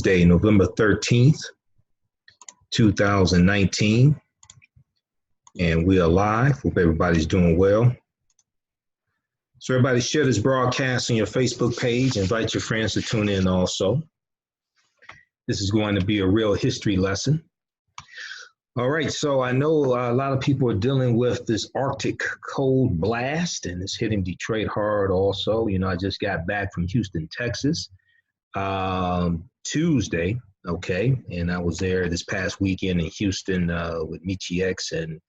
Tuesday, November 13th, 2019, and we are live. Hope everybody's doing well. So everybody share this broadcast on your Facebook page. Invite your friends to tune in also. This is going to be a real history lesson. All right, so I know a lot of people are dealing with this Arctic cold blast, and it's hitting Detroit hard also. You know, I just got back from Houston, Texas, Tuesday, okay, and I was there this past weekend in Houston with Michi X and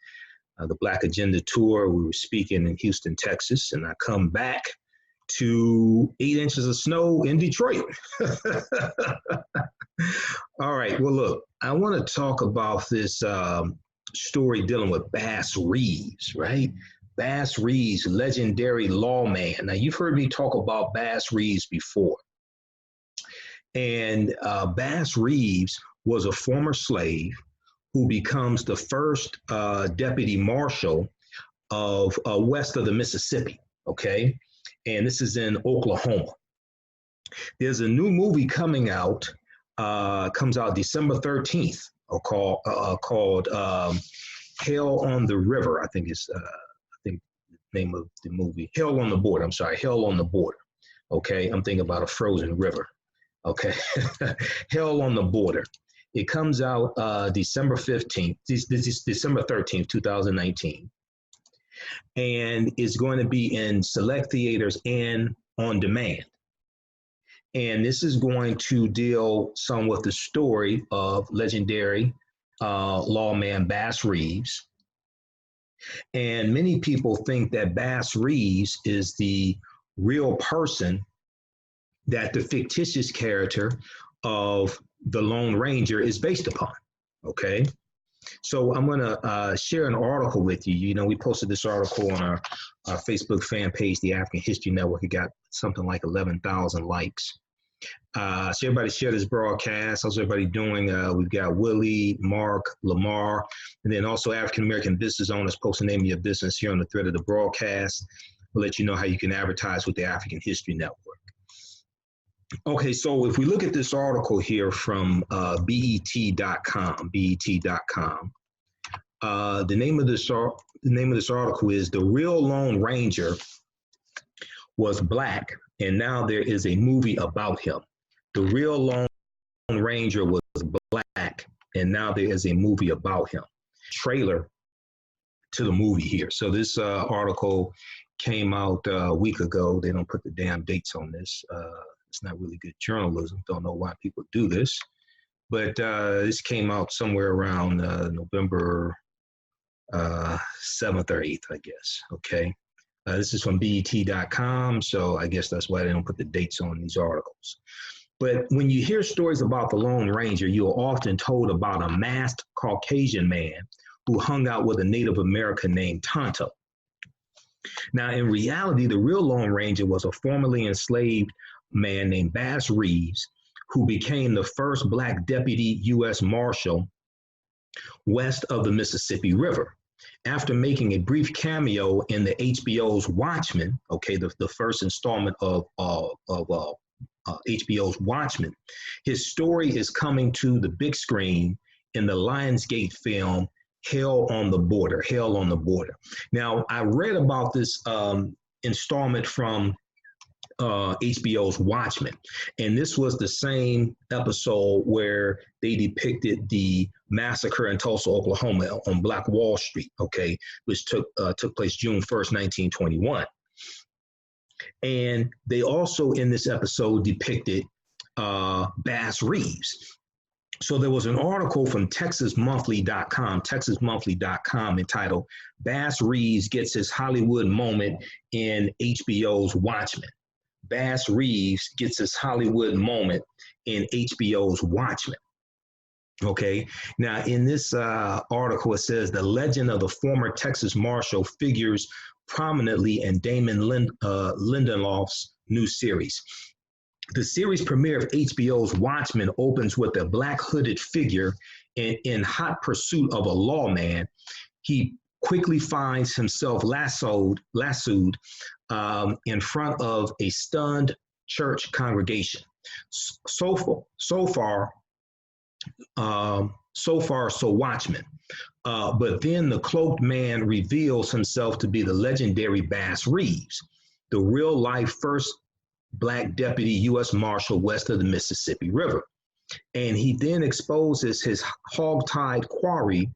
the Black Agenda Tour. We were speaking in Houston, Texas, and I come back to 8 inches of snow in Detroit. All right, well, look, I want to talk about this story dealing with Bass Reeves, right? Bass Reeves, legendary lawman. Now, you've heard me talk about Bass Reeves before. And Bass Reeves was a former slave who becomes the first deputy marshal of west of the Mississippi, okay? And this is in Oklahoma. There's a new movie coming out, comes out December 13th, called Hell on the River. I think the name of the movie, Hell on the Border. I'm sorry, Hell on the Border. Okay, I'm thinking about a frozen river. Okay, Hell on the Border. It comes out December 15th, December 13th, 2019. And it's going to be in select theaters and on demand. And this is going to deal some with the story of legendary lawman Bass Reeves. And many people think that Bass Reeves is the real person that the fictitious character of the Lone Ranger is based upon, okay? So I'm gonna share an article with you. You know, we posted this article on our Facebook fan page, the African History Network. It got something like 11,000 likes. So everybody share this broadcast. How's everybody doing? We've got Willie, Mark, Lamar, and then also African-American business owners. Post the name of your business here on the thread of the broadcast. We'll let you know how you can advertise with the African History Network. Okay, so if we look at this article here from BET.com, the name of this article is "The Real Lone Ranger Was Black, and Now There Is a Movie About Him." The Real Lone Ranger was black, and now there is a movie about him. Trailer to the movie here. So this article came out a week ago. They don't put the damn dates on this. It's not really good journalism. Don't know why people do this. But this came out somewhere around November 7th or 8th, I guess. Okay. This is from BET.com. So I guess that's why they don't put the dates on these articles. But when you hear stories about the Lone Ranger, you're often told about a masked Caucasian man who hung out with a Native American named Tonto. Now, in reality, the real Lone Ranger was a formerly enslaved man named Bass Reeves, who became the first Black deputy U.S. Marshal west of the Mississippi River. After making a brief cameo in the HBO's Watchmen, okay, the first installment of HBO's Watchmen, his story is coming to the big screen in the Lionsgate film Hell on the Border. Hell on the Border. Now, I read about this installment from HBO's Watchmen, and this was the same episode where they depicted the massacre in Tulsa, Oklahoma, on Black Wall Street, okay, which took place June 1st, 1921. And they also, in this episode, depicted Bass Reeves. So there was an article from TexasMonthly.com entitled "Bass Reeves Gets His Hollywood Moment in HBO's Watchmen." Bass Reeves gets his Hollywood moment in HBO's Watchmen. Okay, now in this article, it says the legend of the former Texas Marshal figures prominently in Damon Lindelof's new series. The series premiere of HBO's Watchmen opens with a black hooded figure in hot pursuit of a lawman. He quickly finds himself lassoed in front of a stunned church congregation. So Watchman. But then the cloaked man reveals himself to be the legendary Bass Reeves, the real life first Black deputy U.S. Marshal west of the Mississippi River. And he then exposes his hog-tied quarry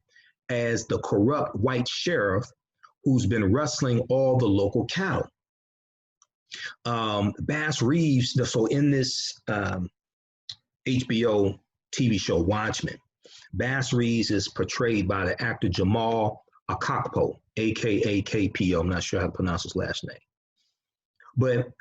as the corrupt white sheriff who's been rustling all the local cattle. Bass Reeves, so in this HBO TV show Watchmen, Bass Reeves is portrayed by the actor Jamal Akakpo, aka KPO. I'm not sure how to pronounce his last name. But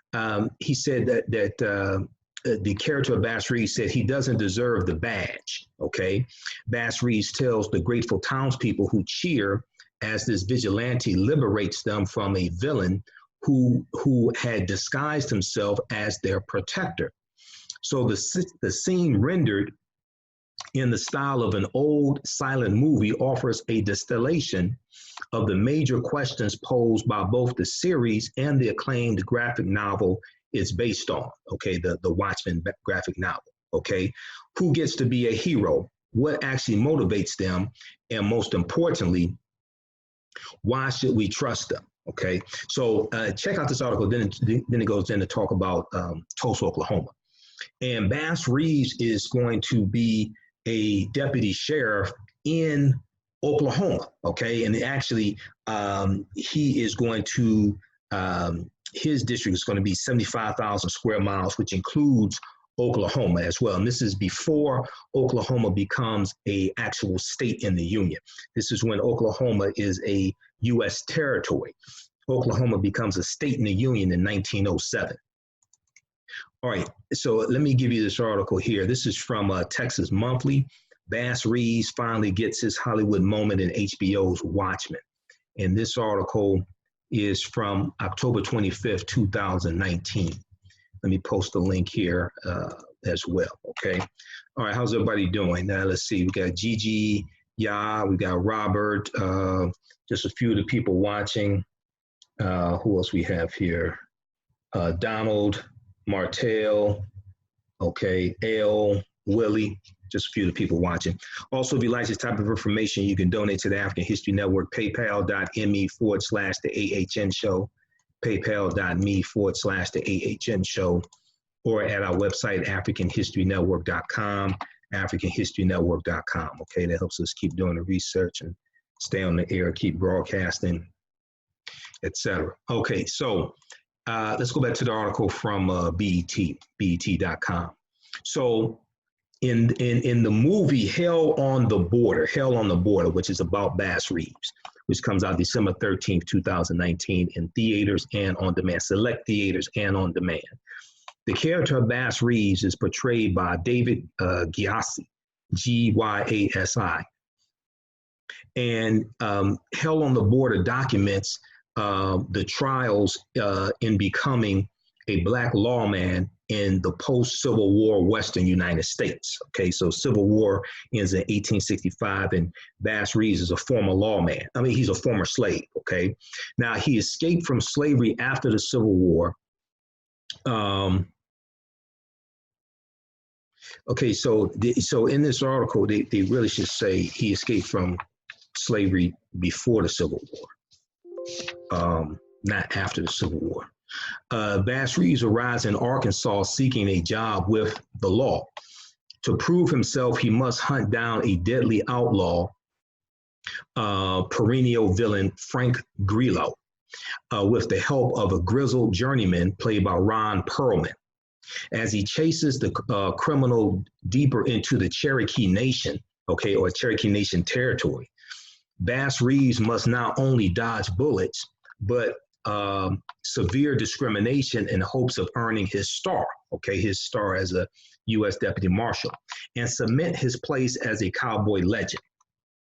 he said that the character of Bass Reeves said he doesn't deserve the badge, okay? Bass Reeves tells the grateful townspeople who cheer as this vigilante liberates them from a villain who had disguised himself as their protector. So the scene rendered in the style of an old silent movie offers a distillation of the major questions posed by both the series and the acclaimed graphic novel it's based on, okay, the Watchmen graphic novel, okay? Who gets to be a hero? What actually motivates them? And most importantly, why should we trust them? Okay, so check out this article. Then it goes in to talk about Tulsa, Oklahoma. And Bass Reeves is going to be a deputy sheriff in Oklahoma, okay? And actually, he is going to, his district is going to be 75,000 square miles, which includes Oklahoma as well. And this is before Oklahoma becomes an actual state in the Union. This is when Oklahoma is a U.S. territory. Oklahoma becomes a state in the Union in 1907. All right, so let me give you this article here. This is from Texas Monthly. Bass Reeves finally gets his Hollywood moment in HBO's Watchmen. And this article is from October 25th, 2019. Let me post a link here as well, okay? All right, how's everybody doing? Now, let's see, we got Gigi, we got Robert, just a few of the people watching. Who else we have here? Donald, Martell, okay, L, Willie, just a few of the people watching. Also, if you like this type of information, you can donate to the African History Network, paypal.me/the AHN show, paypal.me/the AHN show, or at our website, africanhistorynetwork.com, africanhistorynetwork.com, okay? That helps us keep doing the research and stay on the air, keep broadcasting, etc. Okay, so let's go back to the article from BET.com. So in the movie Hell on the Border, which is about Bass Reeves, which comes out December 13th, 2019 in theaters and on demand, select theaters and on demand. The character of Bass Reeves is portrayed by David Gyasi, Gyasi. And Hell on the Border documents the trials in becoming a Black lawman in the post-Civil War Western United States. Okay, so Civil War ends in 1865, and Bass Reeves is a former lawman. I mean, he's a former slave, okay? Now, he escaped from slavery after the Civil War. Okay, so in this article, they really should say he escaped from slavery before the Civil War. Not after the Civil War. Bass Reeves arrives in Arkansas seeking a job with the law. To prove himself, he must hunt down a deadly outlaw, perennial villain Frank Grillo, with the help of a grizzled journeyman played by Ron Perlman. As he chases the criminal deeper into the Cherokee Nation, okay, or Cherokee Nation territory, Bass Reeves must not only dodge bullets, but severe discrimination in hopes of earning his star, okay, his star as a U.S. Deputy Marshal, and cement his place as a cowboy legend.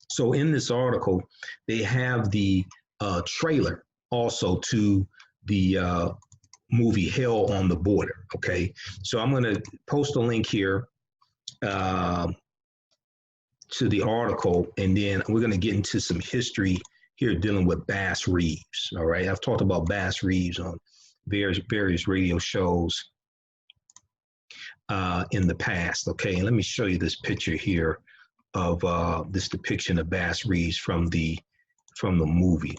So in this article, they have the trailer also to the movie Hell on the Border, okay? So I'm gonna post a link here to the article, and then we're gonna get into some history here dealing with Bass Reeves, all right? I've talked about Bass Reeves on various radio shows in the past. Okay, and let me show you this picture here of this depiction of Bass Reeves from the movie.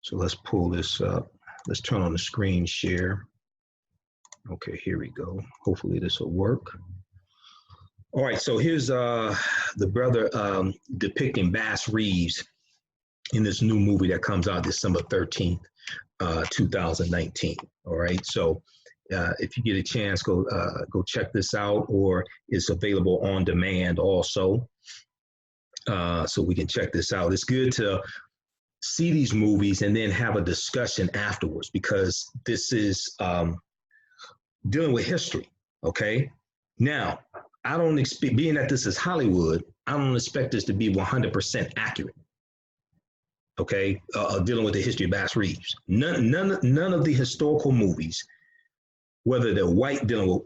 So let's pull this up. Let's turn on the screen share. Okay, here we go. Hopefully this will work. All right, so here's the brother depicting Bass Reeves in this new movie that comes out December 13th, 2019. All right, so if you get a chance, go check this out, or it's available on demand also. So we can check this out. It's good to see these movies and then have a discussion afterwards, because this is dealing with history. Okay, now I don't expect, being that this is Hollywood, I don't expect this to be 100% accurate. Okay, dealing with the history of Bass Reeves. None of the historical movies, whether they're white, dealing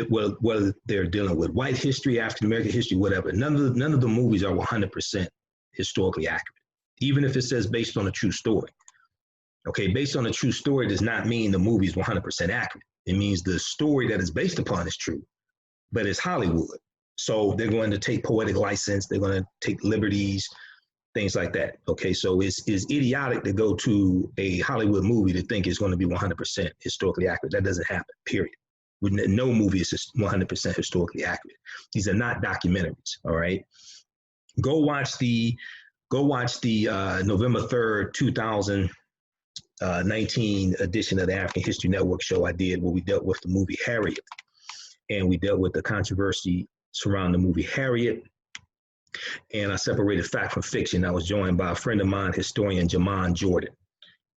with whether they're dealing with white history, African American history, whatever, none of the movies are 100% historically accurate, even if it says based on a true story. Okay, based on a true story does not mean the movie is 100% accurate. It means the story that it's based upon is true, but it's Hollywood. So they're going to take poetic license, they're going to take liberties, things like that. Okay, so it's idiotic to go to a Hollywood movie to think it's going to be 100% historically accurate. That doesn't happen, period. No movie is 100% historically accurate. These are not documentaries, all right? Go watch the November 3rd, 2019 edition of the African History Network show I did, where we dealt with the movie Harriet. And we dealt with the controversy surrounding the movie Harriet. And I separated fact from fiction. I was joined by a friend of mine, historian Jamon Jordan.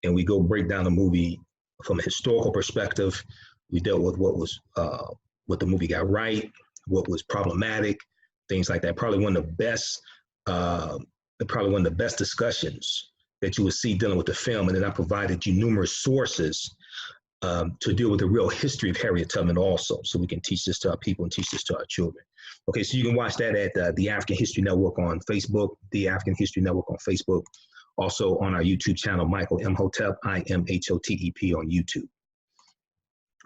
And we go break down the movie from a historical perspective. We dealt with what the movie got right, what was problematic, things like that. Probably one of the best discussions that you would see dealing with the film. And then I provided you numerous sources to deal with the real history of Harriet Tubman also, so we can teach this to our people and teach this to our children. Okay, so you can watch that at the African History Network on Facebook, the African History Network on Facebook, also on our YouTube channel, Michael Imhotep, IMHOTEP on YouTube.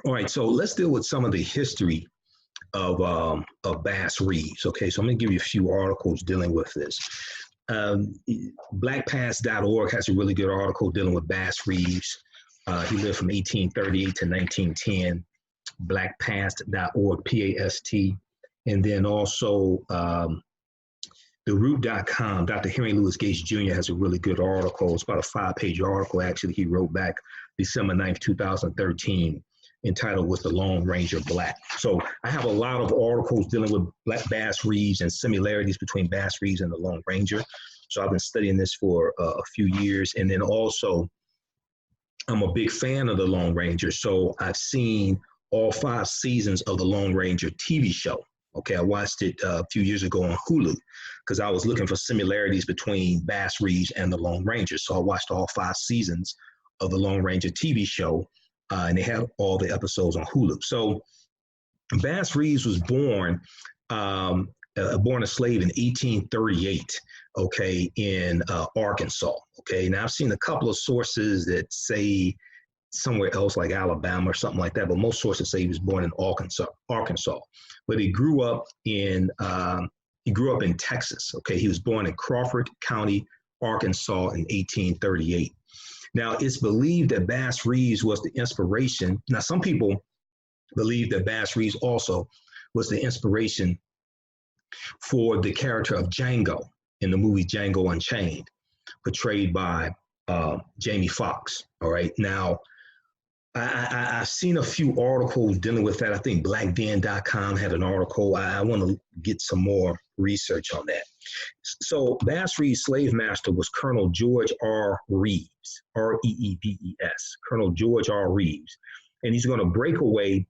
All right, so let's deal with some of the history of Bass Reeves. Okay, so I'm going to give you a few articles dealing with this. Blackpast.org has a really good article dealing with Bass Reeves. He lived from 1838 to 1910. Blackpast.org, P-A-S-T. And then also TheRoot.com, Dr. Henry Louis Gates Jr. has a really good article. It's about a 5-page article, actually, he wrote back December 9th, 2013, entitled "Was the Lone Ranger Black?" So I have a lot of articles dealing with Bass Reeves and similarities between Bass Reeves and the Lone Ranger. So I've been studying this for a few years. And then also, I'm a big fan of the Lone Ranger. So I've seen all 5 seasons of the Lone Ranger TV show. Okay, I watched it a few years ago on Hulu because I was looking for similarities between Bass Reeves and the Lone Ranger. So I watched all 5 seasons of the Lone Ranger TV show, and they had all the episodes on Hulu. So Bass Reeves was born a slave in 1838, okay, in Arkansas. Okay, now I've seen a couple of sources that say somewhere else like Alabama or something like that, but most sources say he was born in Arkansas. But he grew up in Texas. Okay, he was born in Crawford County, Arkansas in 1838. Now it's believed that Bass Reeves was the inspiration. Now some people believe that Bass Reeves also was the inspiration for the character of Django in the movie Django Unchained, portrayed by Jamie Foxx. All right, now I've seen a few articles dealing with that. I think blackden.com had an article. I want to get some more research on that. So Bass Reeves' slave master was Colonel George R. Reeves, R-E-E-V-E-S, Colonel George R. Reeves. And he's going to break away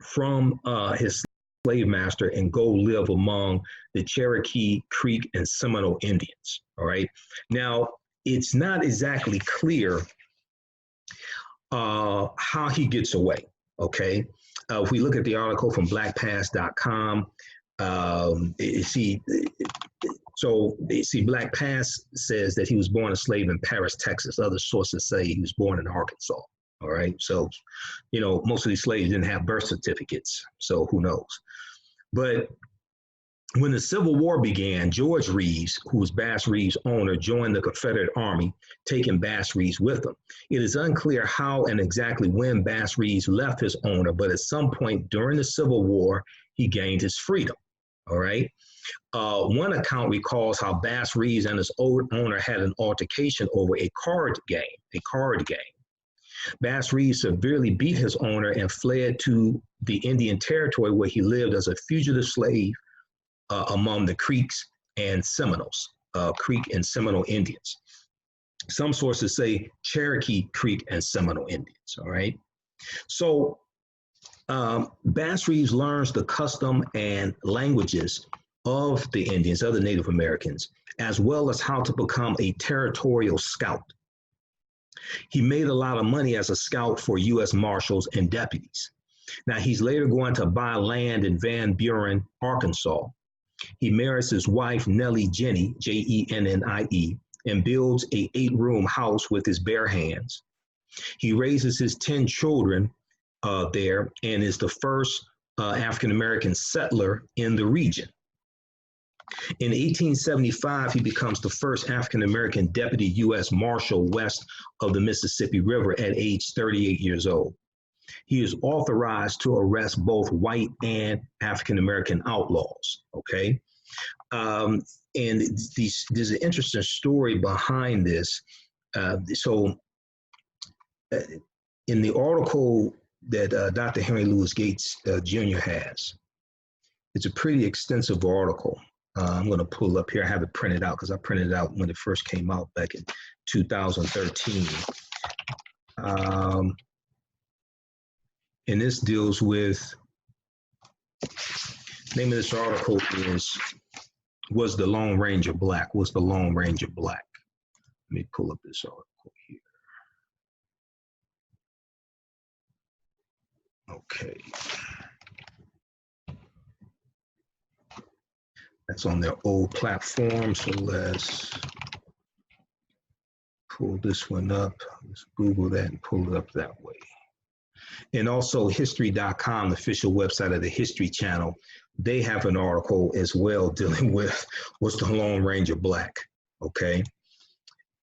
from his slave master and go live among the Cherokee, Creek, and Seminole Indians. All right. Now, it's not exactly clear how he gets away. Okay. If we look at the article from blackpast.com, Black Pass says that he was born a slave in Paris, Texas. Other sources say he was born in Arkansas. All right. So, most of these slaves didn't have birth certificates. So who knows? But when the Civil War began, George Reeves, who was Bass Reeves' owner, joined the Confederate Army, taking Bass Reeves with him. It is unclear how and exactly when Bass Reeves left his owner, but at some point during the Civil War, he gained his freedom. All right. One account recalls how Bass Reeves and his old owner had an altercation over a card game. Bass Reeves severely beat his owner and fled to the Indian Territory, where he lived as a fugitive slave among the Creeks and Seminoles, Creek and Seminole Indians. Some sources say Cherokee, Creek, and Seminole Indians. All right. So Bass Reeves learns the custom and languages of the Indians, of the Native Americans, as well as how to become a territorial scout. He made a lot of money as a scout for U.S. Marshals and deputies. Now, he's later going to buy land in Van Buren, Arkansas. He marries his wife, Nellie Jennie, Jennie, and builds a 8-room house with his bare hands. He raises his 10 children there and is the first African-American settler in the region. In 1875, he becomes the first African-American deputy U.S. Marshal west of the Mississippi River at age 38 years old. He is authorized to arrest both white and African-American outlaws, okay? And there's an interesting story behind this. In the article that Dr. Henry Louis Gates Jr. has, it's a pretty extensive article. I'm going to pull up here. I have it printed out because I printed it out when it first came out back in 2013. And this deals with, name of this article is, Was the Lone Ranger Black? Was the Lone Ranger Black? Let me pull up this article here. Okay. That's on their old platform, so let's pull this one up. Let's Google that and pull it up that way. And also history.com, the official website of the History Channel, they have an article as well dealing with what's the Lone Ranger Black, okay?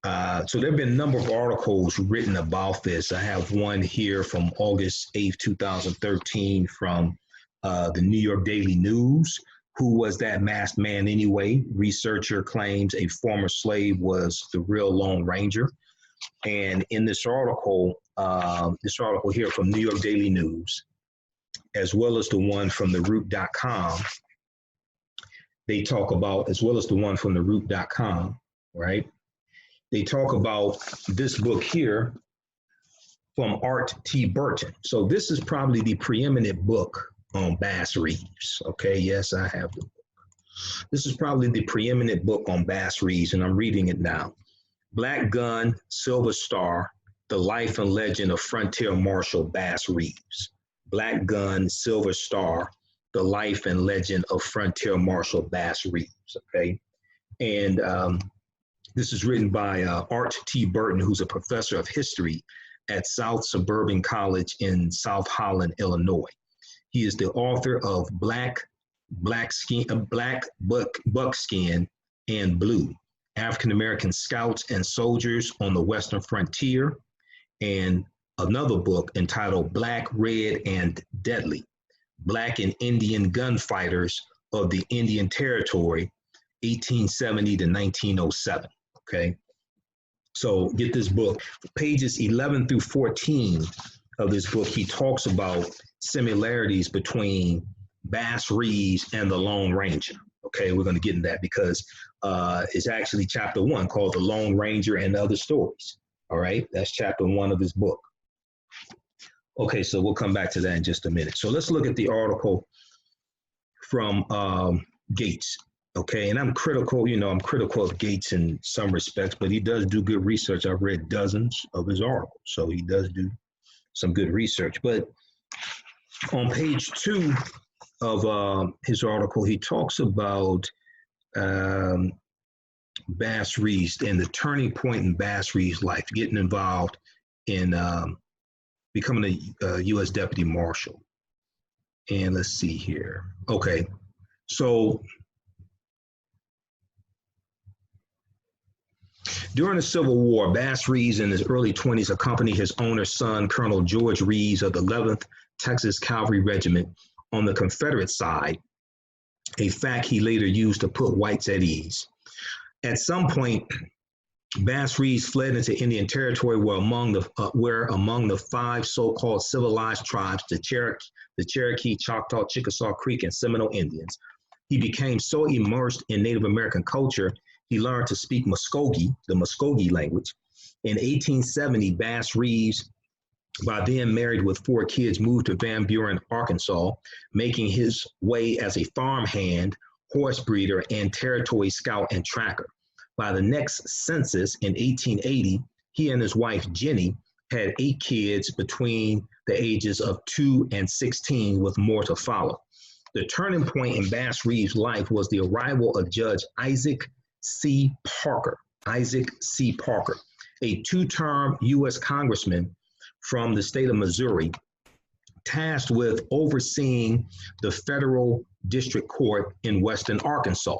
So there have been a number of articles written about this. I have one here from August 8th, 2013 from the New York Daily News. Who was that masked man anyway? Researcher claims a former slave was the real Lone Ranger. And in this article here from New York Daily News, as well as the one from the root.com, they talk about, as well as the one from the root.com, right? They talk about this book here from Art T. Burton. So this is probably the preeminent book on Bass Reeves. Okay, yes, I have the book. This is probably the preeminent book on Bass Reeves, and I'm reading it now. Black Gun, Silver Star, The Life and Legend of Frontier Marshal Bass Reeves. Black Gun, Silver Star, The Life and Legend of Frontier Marshal Bass Reeves, okay? And this is written by Art T. Burton, who's a professor of history at South Suburban College in South Holland, Illinois. He is the author of Black Buckskin and Blue, African-American Scouts and Soldiers on the Western Frontier, and another book entitled Black, Red, and Deadly, Black and Indian Gunfighters of the Indian Territory, 1870 to 1907, okay? So get this book. Pages 11 through 14 of this book, he talks about similarities between Bass Reeves and the Lone Ranger. Okay, we're going to get into that because it's actually chapter 1 called The Lone Ranger and Other Stories. All right, that's chapter 1 of his book. Okay, so we'll come back to that in just a minute. So let's look at the article from Gates. Okay, and I'm critical of Gates in some respects, but he does do good research. I've read dozens of his articles, so he does do some good research. But on page 2 of his article, he talks about Bass Reeves and the turning point in Bass Reeves' life, getting involved in becoming a U.S. Deputy Marshal. And let's see here. Okay, so during the Civil War, Bass Reeves in his early 20s accompanied his owner's son, Colonel George Reeves of the 11th Texas Cavalry Regiment on the Confederate side, a fact he later used to put whites at ease. At some point, Bass Reeves fled into Indian Territory where among the 5 so-called civilized tribes, the Cherokee, Choctaw, Chickasaw Creek, and Seminole Indians, he became so immersed in Native American culture, he learned to speak Muskogee, the Muskogee language. In 1870, Bass Reeves, by then married with 4 kids, moved to Van Buren, Arkansas, making his way as a farmhand, horse breeder, and territory scout and tracker. By the next census in 1880, he and his wife, Jenny, had 8 kids between the ages of 2 and 16, with more to follow. The turning point in Bass Reeves' life was the arrival of Judge Isaac C. Parker, a 2-term U.S. congressman from the state of Missouri, tasked with overseeing the federal district court in western Arkansas.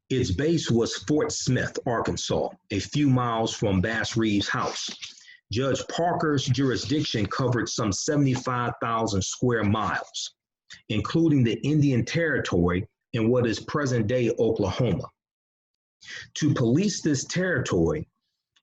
Its base was Fort Smith, Arkansas, a few miles from Bass Reeves' house. Judge Parker's jurisdiction covered some 75,000 square miles, including the Indian Territory in what is present-day Oklahoma. To police this territory,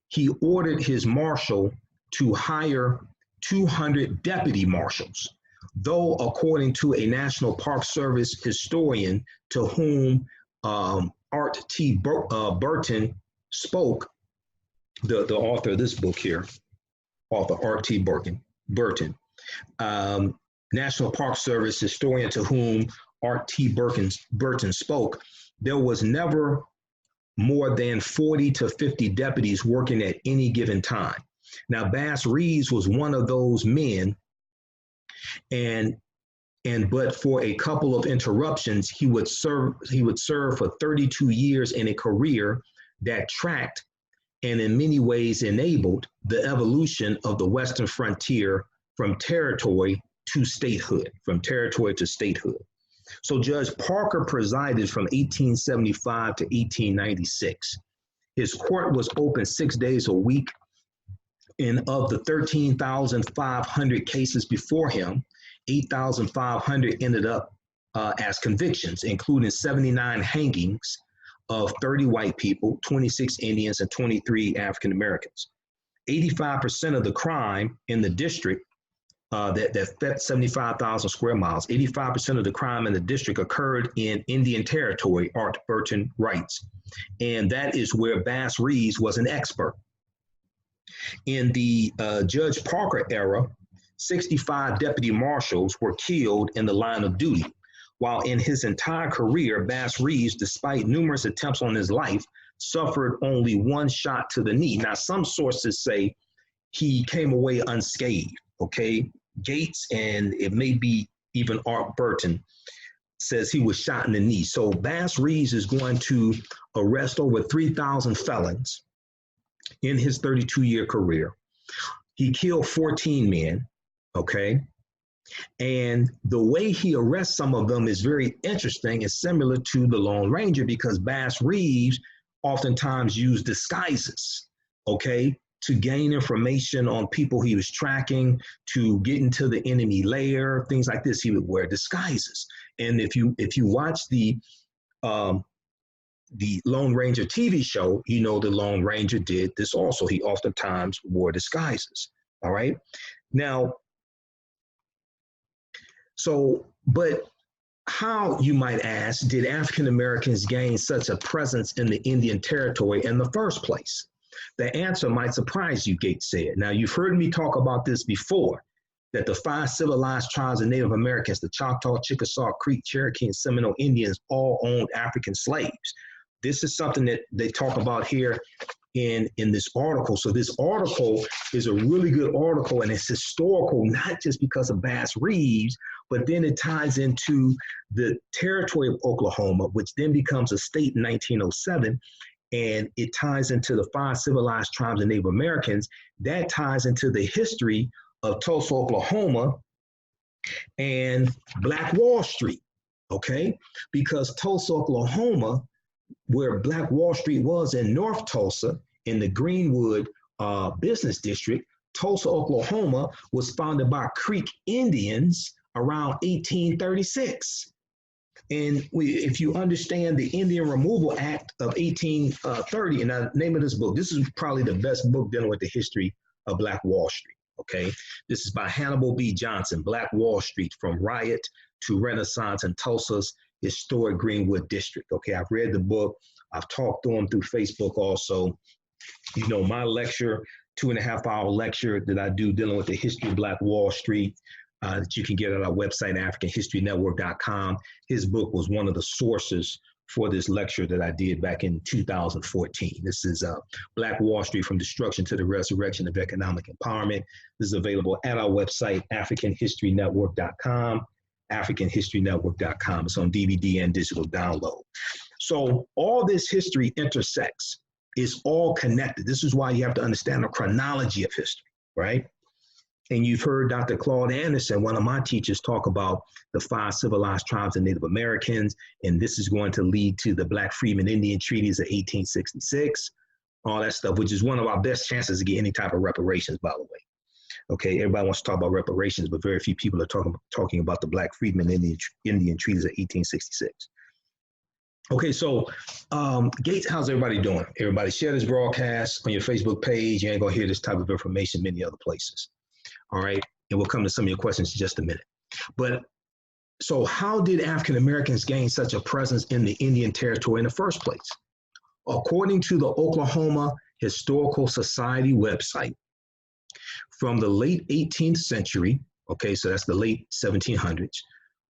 he ordered his marshal to hire 200 deputy marshals, though according to a National Park Service historian to whom Art T. Burton spoke, the author of this book here, author Art T. Burton, National Park Service historian to whom Art T. Burton spoke, there was never more than 40 to 50 deputies working at any given time. Now, Bass Reeves was one of those men, but for a couple of interruptions, he would serve for 32 years in a career that tracked and in many ways enabled the evolution of the Western frontier from territory to statehood. So Judge Parker presided from 1875 to 1896. His court was open 6 days a week, and of the 13,500 cases before him, 8,500 ended up as convictions, including 79 hangings of 30 white people, 26 Indians, and 23 African Americans. 85% of the crime in the district, that 75,000 square miles, 85% of the crime in the district occurred in Indian Territory, Art Burton writes. And that is where Bass Reeves was an expert. In the Judge Parker era, 65 deputy marshals were killed in the line of duty, while in his entire career, Bass Reeves, despite numerous attempts on his life, suffered only 1 shot to the knee. Now, some sources say he came away unscathed, okay? Gates, and it may be even Art Burton, says he was shot in the knee. So Bass Reeves is going to arrest over 3,000 felons in his 32-year career. He killed 14 men, okay? And the way he arrests some of them is very interesting. It's similar to the Lone Ranger, because Bass Reeves oftentimes used disguises, okay, to gain information on people he was tracking, to get into the enemy lair, things like this. He would wear disguises. And if you watch the Lone Ranger TV show, you know the Lone Ranger did this also. He oftentimes wore disguises, all right? Now, but how, you might ask, did African Americans gain such a presence in the Indian Territory in the first place? The answer might surprise you, Gates said. Now, you've heard me talk about this before, that the 5 civilized tribes of Native Americans, the Choctaw, Chickasaw, Creek, Cherokee, and Seminole Indians, all owned African slaves. This is something that they talk about here in this article. So this article is a really good article, and it's historical, not just because of Bass Reeves, but then it ties into the territory of Oklahoma, which then becomes a state in 1907. And it ties into the 5 civilized tribes of Native Americans. That ties into the history of Tulsa, Oklahoma, and Black Wall Street, okay? Because Tulsa, Oklahoma, where Black Wall Street was in North Tulsa, in the Greenwood business district, Tulsa, Oklahoma was founded by Creek Indians around 1836. And if you understand the Indian Removal Act of 1830, and the name of this book, this is probably the best book dealing with the history of Black Wall Street, okay? This is by Hannibal B. Johnson, Black Wall Street, from Riot to Renaissance in Tulsa's historic Greenwood district, okay? I've read the book. I've talked to them through Facebook also. You know, my lecture, 2.5-hour lecture that I do dealing with the history of Black Wall Street, that you can get at our website, AfricanHistoryNetwork.com. His book was one of the sources for this lecture that I did back in 2014. This is Black Wall Street from Destruction to the Resurrection of Economic Empowerment. This is available at our website, AfricanHistoryNetwork.com, AfricanHistoryNetwork.com. It's on DVD and digital download. So all this history intersects. It's all connected. This is why you have to understand the chronology of history, right? And you've heard Dr. Claude Anderson, one of my teachers, talk about the 5 civilized tribes of Native Americans, and this is going to lead to the Black Freedmen Indian Treaties of 1866, all that stuff, which is one of our best chances to get any type of reparations, by the way. Okay, everybody wants to talk about reparations, but very few people are talking about the Black Freedmen Indian Treaties of 1866. Okay, so Gates, how's everybody doing? Everybody share this broadcast on your Facebook page. You ain't gonna hear this type of information many other places. All right, and we'll come to some of your questions in just a minute. But so how did African Americans gain such a presence in the Indian Territory in the first place? According to the Oklahoma Historical Society website, from the late 18th century, okay, so that's the late 1700s,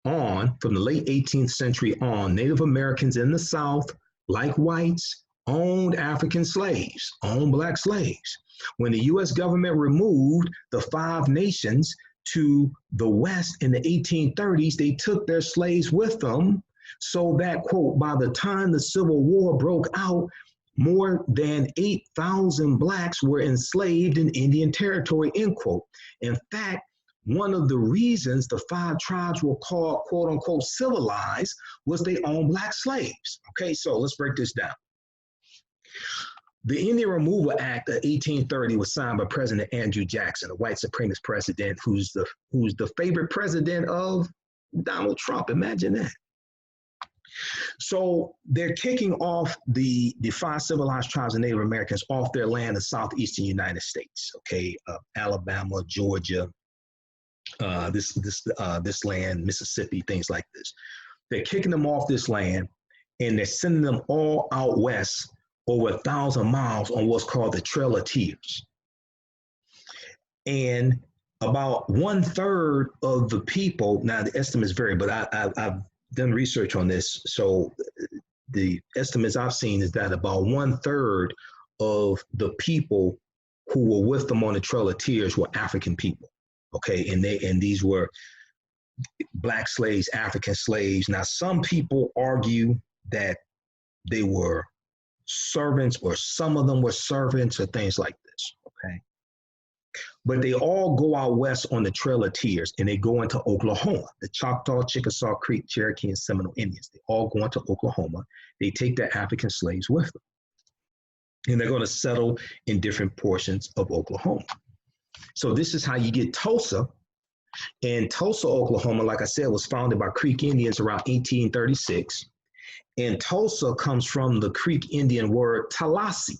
from the late 18th century on, Native Americans in the South, like whites, owned African slaves, owned Black slaves. When the U.S. government removed the 5 nations to the West in the 1830s, they took their slaves with them, so that, quote, by the time the Civil War broke out, more than 8,000 Blacks were enslaved in Indian Territory, end quote. In fact, one of the reasons the 5 tribes were called, quote unquote, civilized was they owned Black slaves. Okay, so let's break this down. The Indian Removal Act of 1830 was signed by President Andrew Jackson, a white supremacist president who's the favorite president of Donald Trump. Imagine that. So they're kicking off the 5 civilized tribes of Native Americans off their land in southeastern United States. Okay, Alabama, Georgia, this land, Mississippi, things like this. They're kicking them off this land, and they're sending them all out west over 1,000 miles on what's called the Trail of Tears. And about 1/3 of the people, now the estimates vary, but I've done research on this. So the estimates I've seen is that about 1/3 of the people who were with them on the Trail of Tears were African people. Okay, and these were Black slaves, African slaves. Now, some people argue that they were servants, or some of them were servants, or things like this, okay? But they all go out west on the Trail of Tears, and they go into Oklahoma. The Choctaw, Chickasaw, Creek, Cherokee, and Seminole Indians, they all go into Oklahoma. They take their African slaves with them, and they're going to settle in different portions of Oklahoma. So this is how you get Tulsa. And Tulsa, Oklahoma, like I said, was founded by Creek Indians around 1836. And Tulsa comes from the Creek Indian word Tallahassee.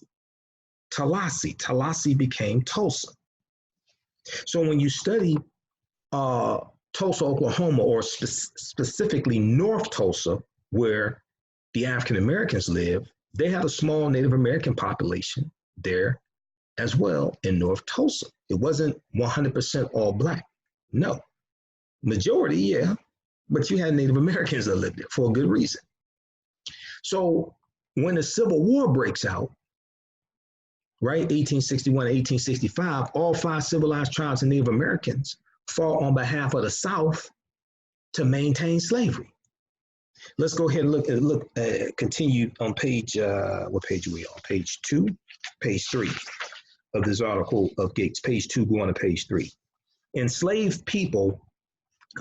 Tallahassee became Tulsa. So when you study Tulsa, Oklahoma, or specifically North Tulsa, where the African Americans live, they had a small Native American population there as well in North Tulsa. It wasn't 100% all Black. No. Majority, yeah, but you had Native Americans that lived there for a good reason. So when the Civil War breaks out, right, 1861 to 1865, all 5 civilized tribes of Native Americans fought on behalf of the South to maintain slavery. Let's go ahead and continue on page, what page are we on? Page 2, page 3 of this article of Gates. Page 2, go on to page 3. Enslaved people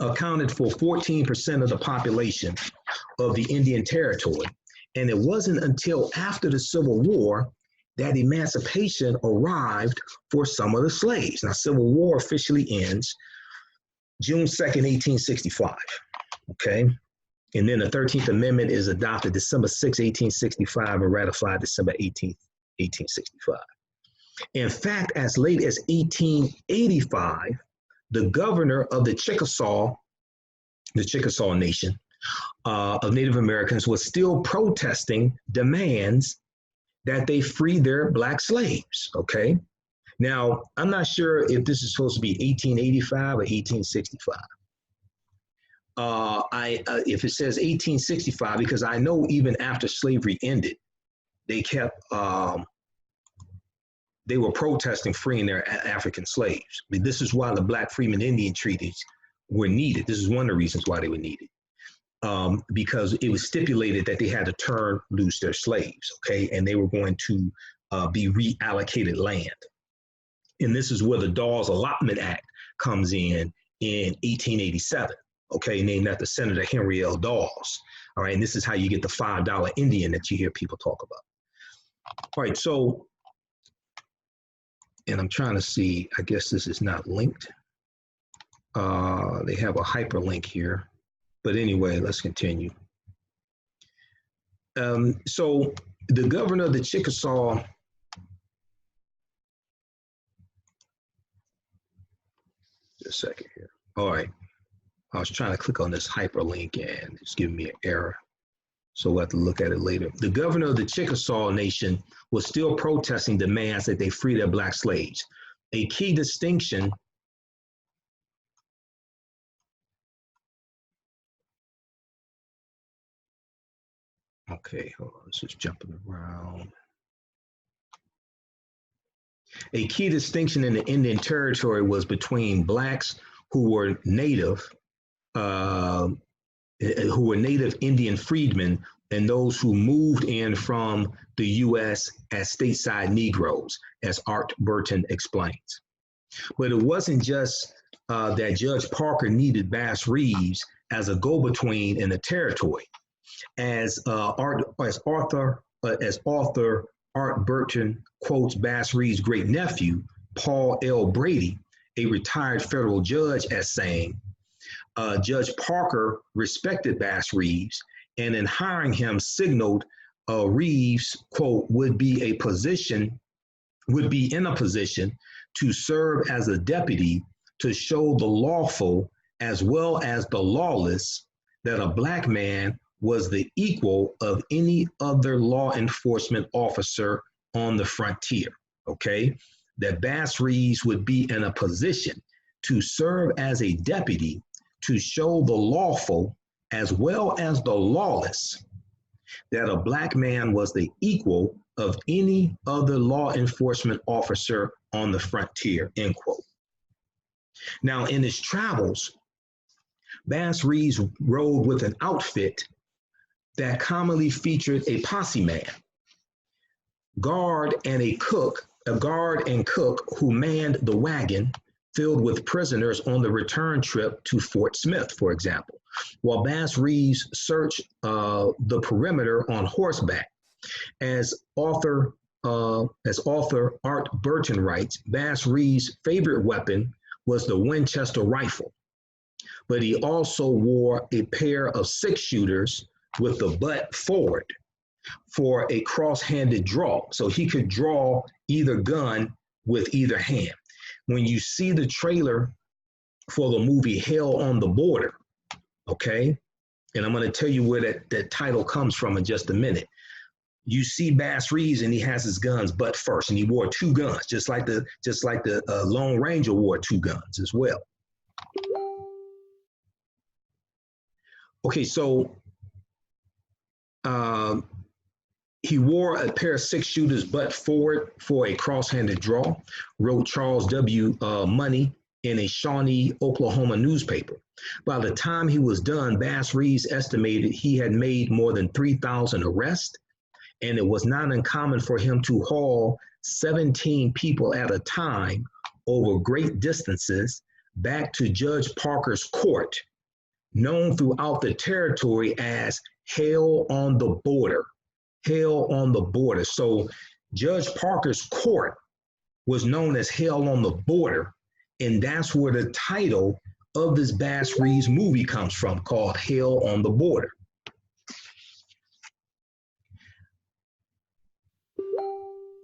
accounted for 14% of the population of the Indian Territory. And it wasn't until after the Civil War that emancipation arrived for some of the slaves. Now, Civil War officially ends June 2nd, 1865, okay? And then the 13th Amendment is adopted December 6, 1865, and ratified December 18th, 1865. In fact, as late as 1885, the governor of the Chickasaw Nation of Native Americans was still protesting demands that they free their Black slaves, okay? Now, I'm not sure if this is supposed to be 1885 or 1865. If it says 1865, because I know even after slavery ended, they were protesting freeing their African slaves. I mean, this is why the Black Freedmen Indian Treaties were needed. This is one of the reasons why they were needed. Because it was stipulated that they had to turn loose their slaves, okay? And they were going to be reallocated land. And this is where the Dawes Allotment Act comes in 1887, okay? Named after Senator Henry L. Dawes, all right? And this is how you get the $5 Indian that you hear people talk about. All right, so, and I'm trying to see, I guess this is not linked. They have a hyperlink here. But anyway, let's continue. So the governor of the Chickasaw, just a second here. All right. I was trying to click on this hyperlink and it's giving me an error. So we'll have to look at it later. The governor of the Chickasaw Nation was still protesting demands that they free their Black slaves. A key distinction okay, hold on, this is jumping around. A key distinction in the Indian Territory was between Blacks who were native Indian freedmen and those who moved in from the U.S. as stateside Negroes, as Art Burton explains. But it wasn't just that Judge Parker needed Bass Reeves as a go-between in the territory. As author Art Burton quotes Bass Reeves' great nephew, Paul L. Brady, a retired federal judge, as saying, Judge Parker respected Bass Reeves and in hiring him signaled Reeves, quote, would be in a position to serve as a deputy to show the lawful as well as the lawless that a Black man was the equal of any other law enforcement officer on the frontier, okay? That Bass Reeves would be in a position to serve as a deputy to show the lawful as well as the lawless that a Black man was the equal of any other law enforcement officer on the frontier, end quote. Now, in his travels, Bass Reeves rode with an outfit that commonly featured a posse man, guard and cook who manned the wagon filled with prisoners on the return trip to Fort Smith, for example, while Bass Reeves searched the perimeter on horseback. As author Art Burton writes, Bass Reeves' favorite weapon was the Winchester rifle, but he also wore a pair of 6-shooters with the butt forward for a cross-handed draw. So he could draw either gun with either hand. When you see the trailer for the movie Hell on the Border, okay, and I'm going to tell you where that title comes from in just a minute. You see Bass Reeves and he has his guns butt first, and he wore 2 guns, just like the Lone Ranger wore 2 guns as well. Okay, so he wore a pair of 6-shooters butt forward for a cross-handed draw, wrote Charles W. Money in a Shawnee, Oklahoma newspaper. By the time he was done, Bass Reeves estimated he had made more than 3,000 arrests, and it was not uncommon for him to haul 17 people at a time over great distances back to Judge Parker's court, known throughout the territory as Hell on the Border. Hell on the Border. So Judge Parker's court was known as Hell on the Border, and that's where the title of this Bass Reeves movie comes from, called Hell on the Border.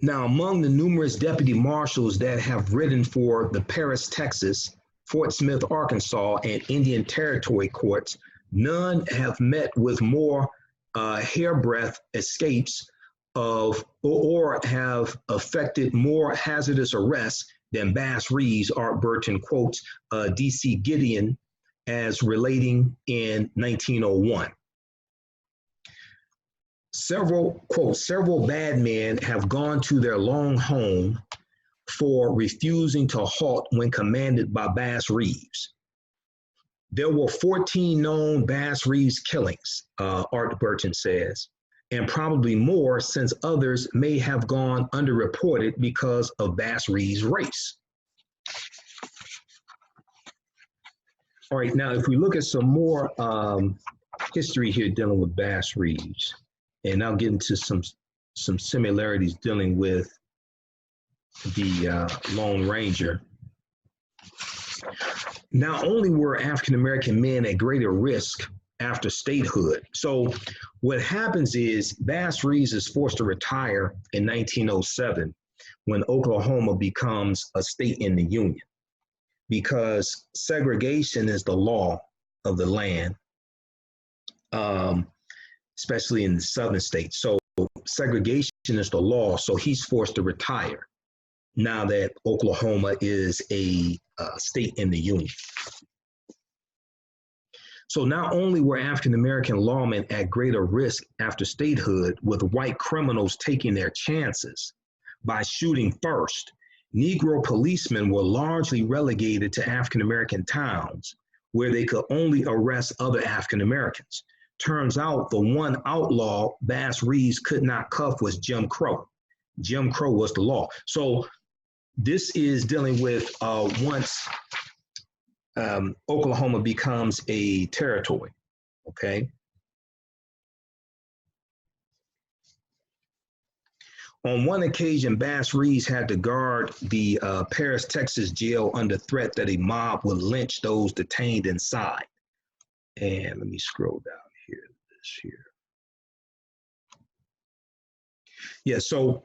Now, among the numerous deputy marshals that have written for the Paris, Texas, Fort Smith, Arkansas, and Indian Territory courts, none have met with more hairbreadth escapes of or have affected more hazardous arrests than Bass Reeves. Art Burton quotes D.C. Gideon as relating in 1901. Several bad men have gone to their long home for refusing to halt when commanded by Bass Reeves. There were 14 known Bass Reeves killings, Art Burton says, and probably more since others may have gone underreported because of Bass Reeves' race. All right, now if we look at some more history here dealing with Bass Reeves, and I'll get into some similarities dealing with the Lone Ranger. Not only were African-American men at greater risk after statehood. So what happens is Bass Reeves is forced to retire in 1907 when Oklahoma becomes a state in the Union, because segregation is the law of the land, especially in the southern states. So segregation is the law, so he's forced to retire now that Oklahoma is a state in the Union. So not only were African-American lawmen at greater risk after statehood, with white criminals taking their chances by shooting first, Negro policemen were largely relegated to African-American towns where they could only arrest other African-Americans. Turns out the one outlaw Bass Reeves could not cuff was Jim Crow. Jim Crow was the law. So this is dealing with once Oklahoma becomes a territory, okay? On one occasion, Bass Reeves had to guard the Paris, Texas jail under threat that a mob would lynch those detained inside. And let me scroll down here, this here. Yeah, so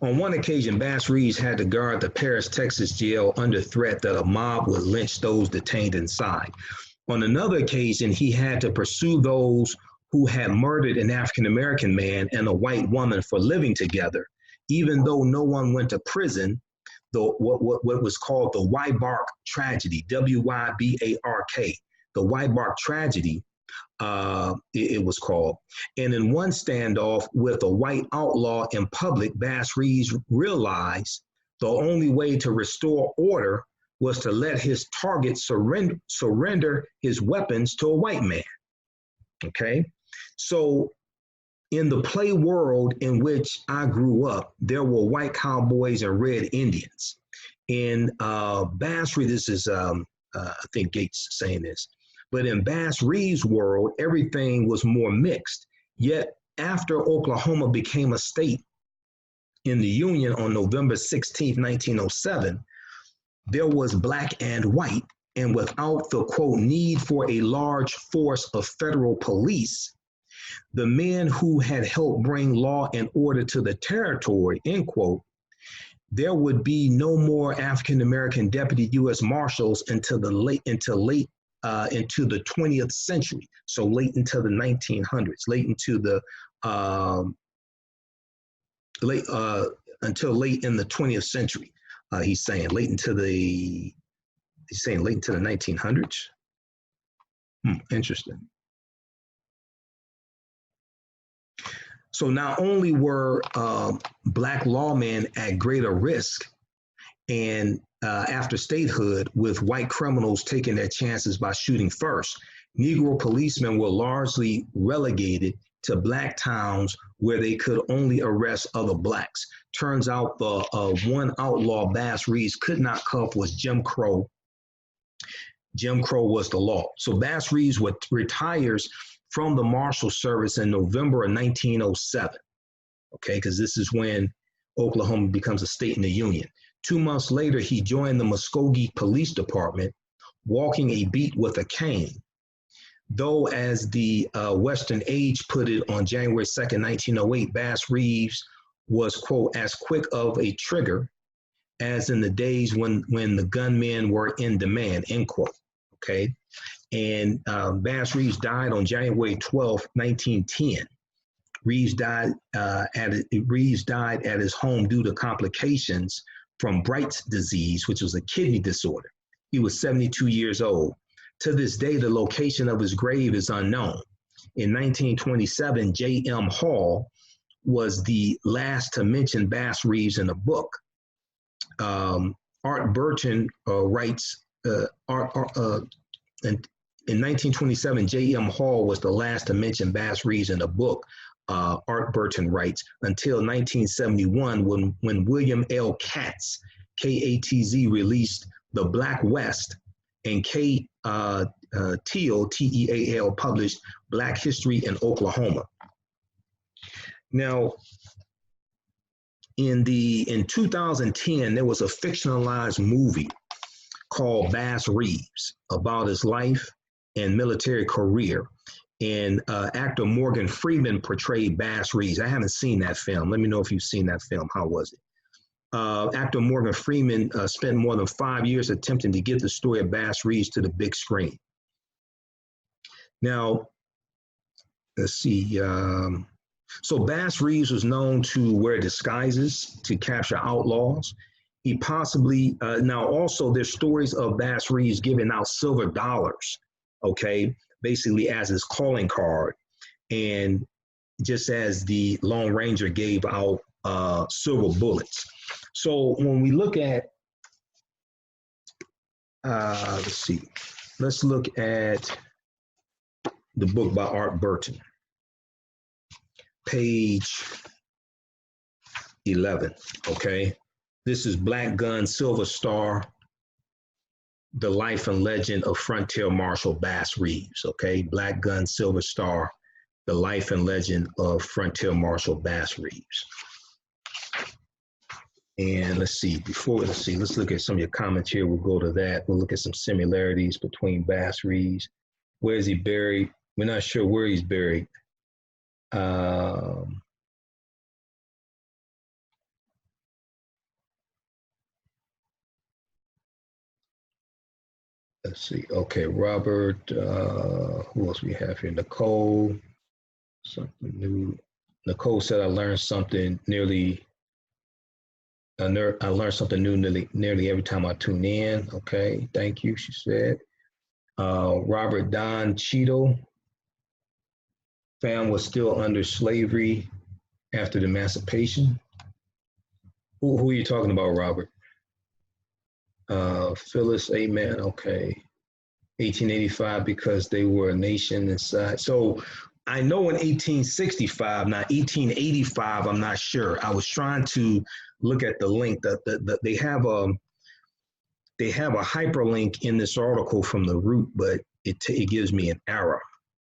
on one occasion, Bass Reeves had to guard the Paris, Texas jail under threat that a mob would lynch those detained inside. On another occasion, he had to pursue those who had murdered an African-American man and a white woman for living together, even though no one went to prison. What was called the Wybark tragedy, W-Y-B-A-R-K, the Wybark tragedy, it was called. And in one standoff with a white outlaw in public, Bass Reeves realized the only way to restore order was to let his target surrender his weapons to a white man. Okay, so in the play world in which I grew up, there were white cowboys and red Indians. In Bass Reeves, this is, I think Gates saying this, but in Bass Reeves' world, everything was more mixed. Yet after Oklahoma became a state in the Union on November 16, 1907, there was black and white, and without the, quote, need for a large force of federal police, the men who had helped bring law and order to the territory, end quote, there would be no more African-American deputy U.S. Marshals until the 20th century. So late into the 1900s, until late in the 20th century. He's saying late into the 1900s. Interesting. So not only were black lawmen at greater risk and after statehood, with white criminals taking their chances by shooting first, Negro policemen were largely relegated to black towns where they could only arrest other blacks. Turns out the one outlaw Bass Reeves could not cuff was Jim Crow. Jim Crow was the law. So Bass Reeves retires from the Marshal Service in November of 1907, okay, because this is when Oklahoma becomes a state in the Union. 2 months later, he joined the Muskogee Police Department, walking a beat with a cane. Though, as the Western Age put it on January 2nd, 1908, Bass Reeves was, quote, as quick of a trigger as in the days when the gunmen were in demand, end quote, okay? And Bass Reeves died on January 12th, 1910. Reeves died at his home due to complications from Bright's disease, which was a kidney disorder. He was 72 years old. To this day, the location of his grave is unknown. In 1927, J.M. Hall was the last to mention Bass Reeves in a book. Art Burton writes, in 1927, J.M. Hall was the last to mention Bass Reeves in a book. Art Burton writes, until 1971, when William L. Katz, K-A-T-Z, released The Black West, and Teal, T-E-A-L, published Black History in Oklahoma. Now, in 2010, there was a fictionalized movie called Bass Reeves about his life and military career. And actor Morgan Freeman portrayed Bass Reeves. I haven't seen that film. Let me know if you've seen that film. How was it? Actor Morgan Freeman spent more than 5 years attempting to get the story of Bass Reeves to the big screen. Now, let's see. So Bass Reeves was known to wear disguises to capture outlaws. He possibly, now also there's stories of Bass Reeves giving out silver dollars, okay, basically as his calling card. And just as the Lone Ranger gave out silver bullets. So when we look at, let's look at the book by Art Burton, page 11, okay? This is Black Gun, Silver Star, The Life and Legend of Frontier Marshal Bass Reeves, okay? Black Gun, Silver Star, The Life and Legend of Frontier Marshal Bass Reeves. And let's look at some of your comments here. We'll go to that. We'll look at some similarities between Bass Reeves. Where is he buried? We're not sure where he's buried. Let's see. Okay, Robert. Who else we have here? Nicole. Something new. Nicole said, I learned something nearly every time I tune in. Okay, thank you, she said. Robert Don Cheeto. Fam was still under slavery after the emancipation. Who are you talking about, Robert? Phyllis, amen, okay. 1885 because they were a nation inside. So I know in 1865, now 1885, I'm not sure. I was trying to look at the link that they have a hyperlink in this article from the root, but it gives me an error.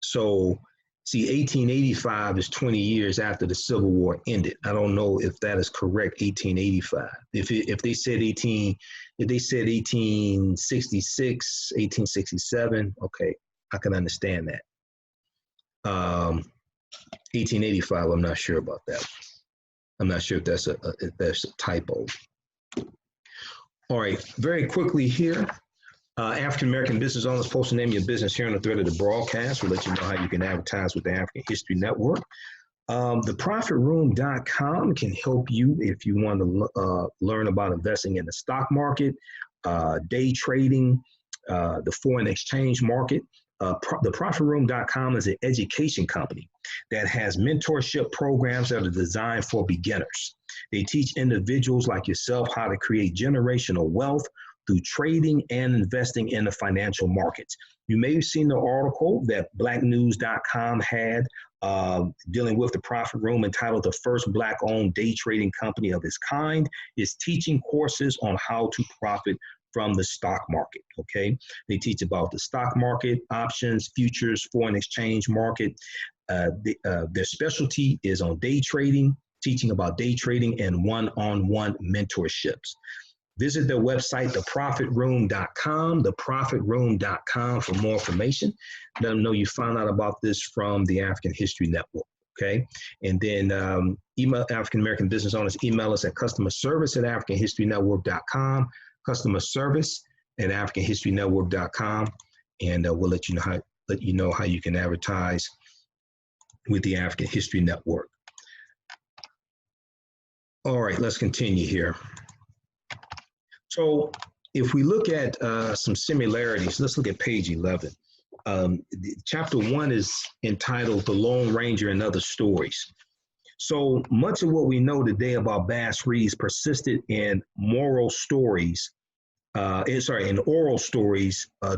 So see, 1885 is 20 years after the Civil War ended. I don't know if that is correct, 1885. If they said 1866, 1867, okay, I can understand that. 1885, I'm not sure about that. I'm not sure if that's a typo. All right, very quickly here. African-American business owners, post the name of your business here on the thread of the broadcast. We'll let you know how you can advertise with the African History Network. TheProfitRoom.com can help you if you want to learn about investing in the stock market, day trading, the foreign exchange market. TheProfitRoom.com is an education company that has mentorship programs that are designed for beginners. They teach individuals like yourself how to create generational wealth through trading and investing in the financial markets. You may have seen the article that blacknews.com had dealing with the Profit Room, entitled "The First Black-Owned Day Trading Company of Its Kind is Teaching Courses on How to Profit from the Stock Market." Okay, they teach about the stock market, options, futures, foreign exchange market. Their specialty is on day trading, teaching about day trading and one-on-one mentorships. Visit their website, theprofitroom.com, theprofitroom.com, for more information. Let them know you found out about this from the African History Network, okay? And then email African American business owners, email us at customerservice@africanhistorynetwork.com, customerservice@africanhistorynetwork.com, and we'll let you know how you can advertise with the African History Network. All right, let's continue here. So if we look at some similarities, let's look at page 11. Chapter 1 is entitled "The Lone Ranger and Other Stories." So much of what we know today about Bass Reeves persisted in oral stories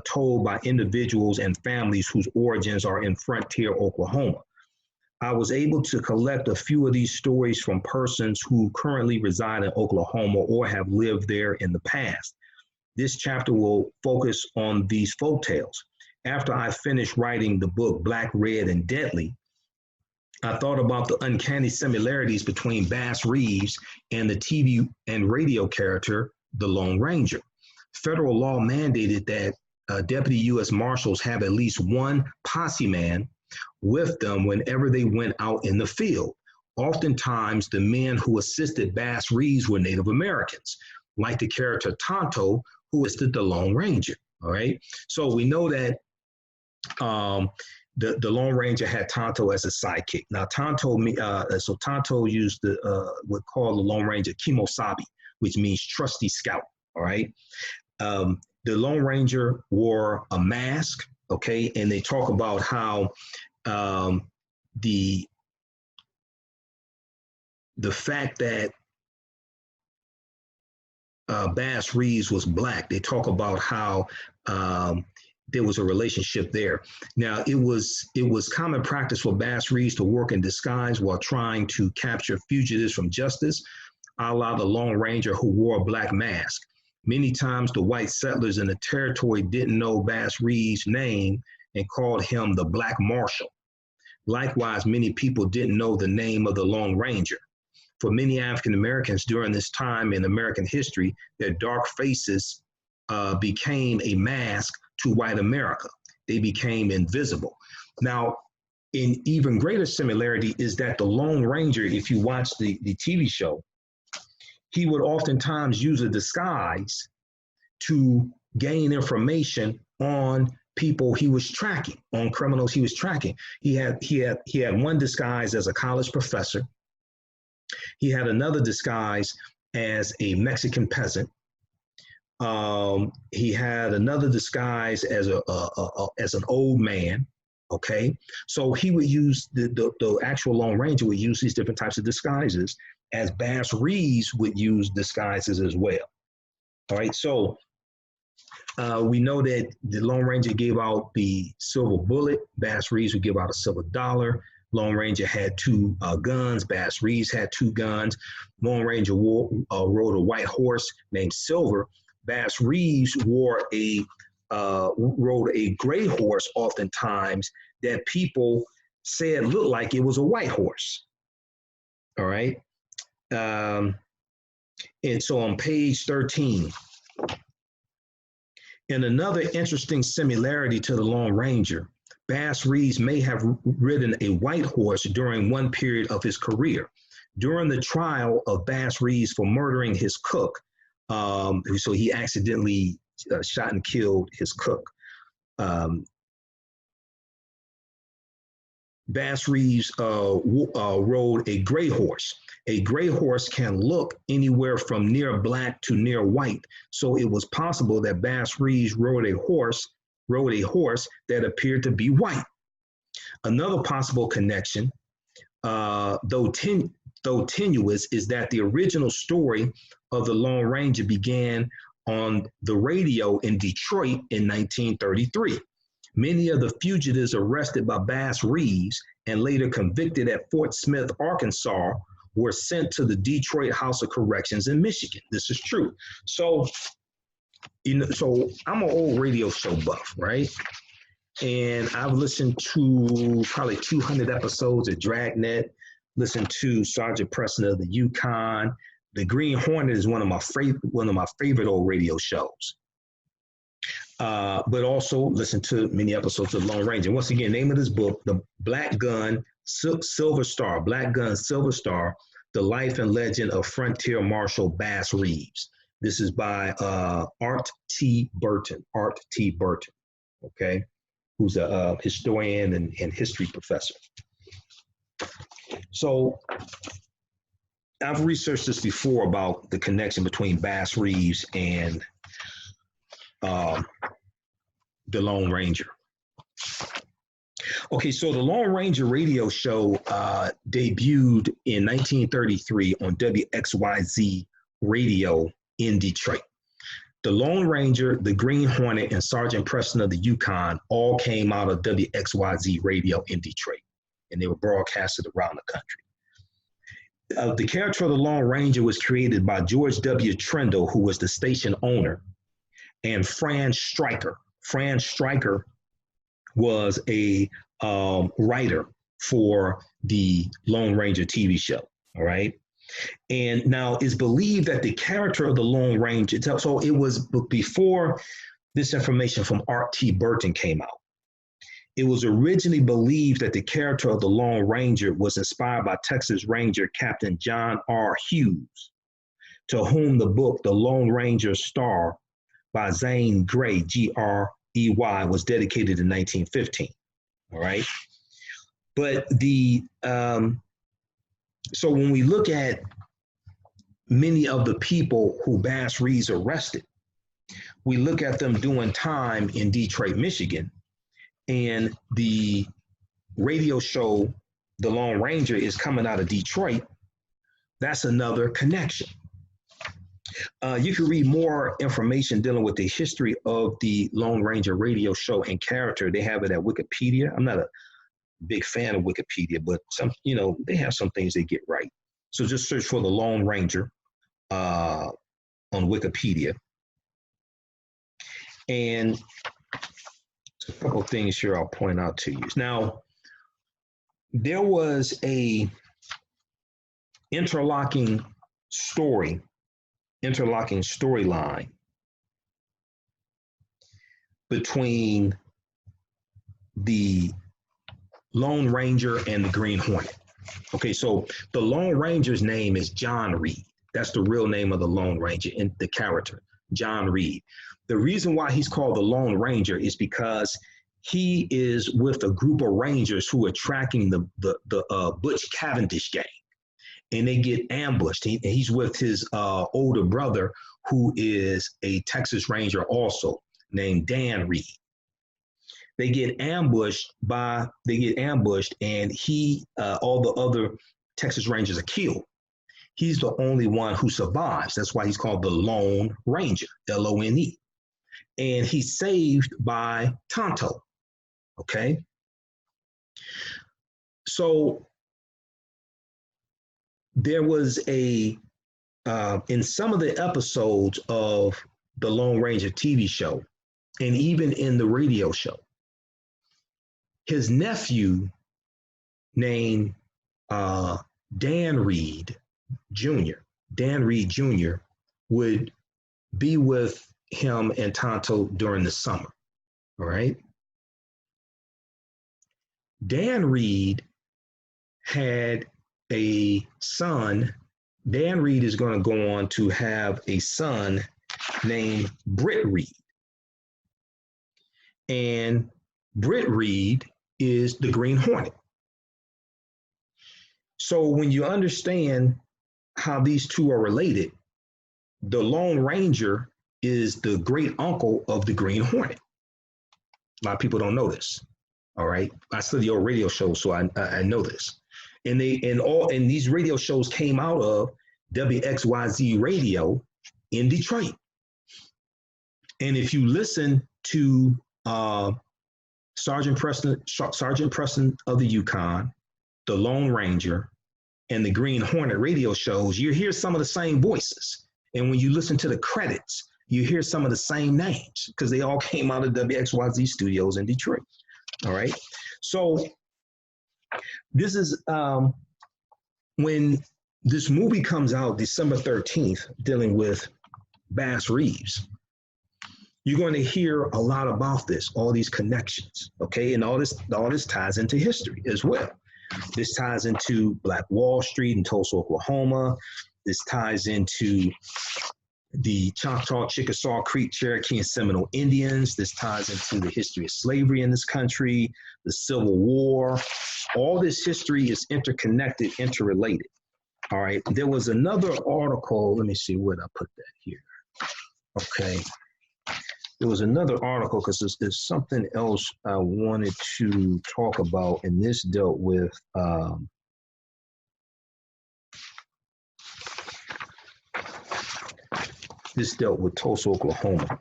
told by individuals and families whose origins are in frontier Oklahoma. I was able to collect a few of these stories from persons who currently reside in Oklahoma or have lived there in the past. This chapter will focus on these folktales. After I finished writing the book Black, Red, and Deadly, I thought about the uncanny similarities between Bass Reeves and the TV and radio character, the Lone Ranger. Federal law mandated that Deputy U.S. Marshals have at least one posse man with them whenever they went out in the field. Oftentimes, the men who assisted Bass Reeves were Native Americans, like the character Tonto, who assisted the Lone Ranger. All right. So we know that the Lone Ranger had Tonto as a sidekick. Now, Tonto used what called the Lone Ranger Kimosabi, which means trusty scout. All right. The Lone Ranger wore a mask. Okay, and they talk about how the fact that Bass Reeves was black. They talk about how there was a relationship there. Now, it was common practice for Bass Reeves to work in disguise while trying to capture fugitives from justice, a la the Lone Ranger who wore a black mask. Many times the white settlers in the territory didn't know Bass Reeves' name and called him the Black Marshal. Likewise, many people didn't know the name of the Lone Ranger. For many African Americans during this time in American history, their dark faces became a mask to white America. They became invisible. Now, an even greater similarity is that the Lone Ranger, if you watch the TV show, he would oftentimes use a disguise to gain information on people he was tracking, on criminals he was tracking. He had one disguise as a college professor. He had another disguise as a Mexican peasant. He had another disguise as an old man. Okay, so he would use the actual Lone Ranger would use these different types of disguises, as Bass Reeves would use disguises as well. All right, so we know that the Lone Ranger gave out the silver bullet. Bass Reeves would give out a silver dollar. Lone Ranger had two guns. Bass Reeves had two guns. Lone Ranger rode a white horse named Silver. Bass Reeves rode a gray horse oftentimes that people said looked like it was a white horse. All right. And so on page 13, in another interesting similarity to the Lone Ranger, Bass Reeves may have ridden a white horse during one period of his career. During the trial of Bass Reeves for murdering his cook, so he accidentally shot and killed his cook. Bass Reeves rode a gray horse. A gray horse can look anywhere from near black to near white, so it was possible that Bass Reeves rode a horse that appeared to be white. Another possible connection, though tenuous, is that the original story of the Lone Ranger began on the radio in Detroit in 1933. Many of the fugitives arrested by Bass Reeves and later convicted at Fort Smith, Arkansas, were sent to the Detroit House of Corrections in Michigan. This is true. So, so I'm an old radio show buff, right? And I've listened to probably 200 episodes of Dragnet, listened to Sergeant Preston of the Yukon. The Green Hornet is one of my favorite old radio shows. But also listen to many episodes of Lone Ranger. Once again, name of this book, The Black Gun, Silver Star, Black Gun, Silver Star, The Life and Legend of Frontier Marshal Bass Reeves. This is by Art T. Burton, okay, who's a historian and history professor. So I've researched this before about the connection between Bass Reeves and the Lone Ranger. Okay, so the Lone Ranger radio show debuted in 1933 on WXYZ radio in Detroit. The Lone Ranger, the Green Hornet, and Sergeant Preston of the Yukon all came out of WXYZ radio in Detroit, and they were broadcasted around the country. The character of the Lone Ranger was created by George W. Trendle, who was the station owner, and Fran Stryker. Fran Stryker was a writer for the Lone Ranger TV show, all right? And now it's believed that the character of the Lone Ranger, so it was before this information from Art T. Burton came out. It was originally believed that the character of the Lone Ranger was inspired by Texas Ranger Captain John R. Hughes, to whom the book The Lone Ranger Star by Zane Grey, Grey, was dedicated in 1915, all right? But so when we look at many of the people who Bass Reeves arrested, we look at them doing time in Detroit, Michigan, and the radio show, The Lone Ranger, is coming out of Detroit. That's another connection. You can read more information dealing with the history of the Lone Ranger radio show and character. They have it at Wikipedia. I'm not a big fan of Wikipedia, but some, they have some things they get right. So just search for the Lone Ranger on Wikipedia. And a couple of things here I'll point out to you. Now, there was a interlocking storyline between the Lone Ranger and the Green Hornet. Okay, so the Lone Ranger's name is John Reed. That's the real name of the Lone Ranger and the character, John Reed. The reason why he's called the Lone Ranger is because he is with a group of Rangers who are tracking the Butch Cavendish gang, and they get ambushed. He's with his older brother, who is a Texas Ranger also, named Dan Reed. They get ambushed, and all the other Texas Rangers are killed. He's the only one who survives. That's why he's called the Lone Ranger, Lone. And he's saved by Tonto, okay? So there was in some of the episodes of the Lone Ranger TV show, and even in the radio show, his nephew named Dan Reed Jr. would be with him and Tonto during the summer, all right? Dan Reed had a son. Dan Reed is going to go on to have a son named Britt Reed. And Britt Reed is the Green Hornet. So when you understand how these two are related, the Lone Ranger is the great uncle of the Green Hornet. A lot of people don't know this. All right. I study old radio shows, so I know this. And these radio shows came out of WXYZ radio in Detroit. And if you listen to Sergeant Preston of the Yukon, the Lone Ranger, and the Green Hornet radio shows, you hear some of the same voices. And when you listen to the credits, you hear some of the same names because they all came out of WXYZ studios in Detroit. All right. So this is when this movie comes out December 13th, dealing with Bass Reeves. You're going to hear a lot about this, all these connections, okay? And all this ties into history as well. This ties into Black Wall Street in Tulsa, Oklahoma. This ties into the Choctaw, Chickasaw, Creek, Cherokee, and Seminole Indians. This ties into the history of slavery in this country, the Civil War. All this history is interconnected, interrelated. All right. There was another article. Let me see where I put that here. Okay. There was another article because there's something else I wanted to talk about, and this dealt with Tulsa, Oklahoma.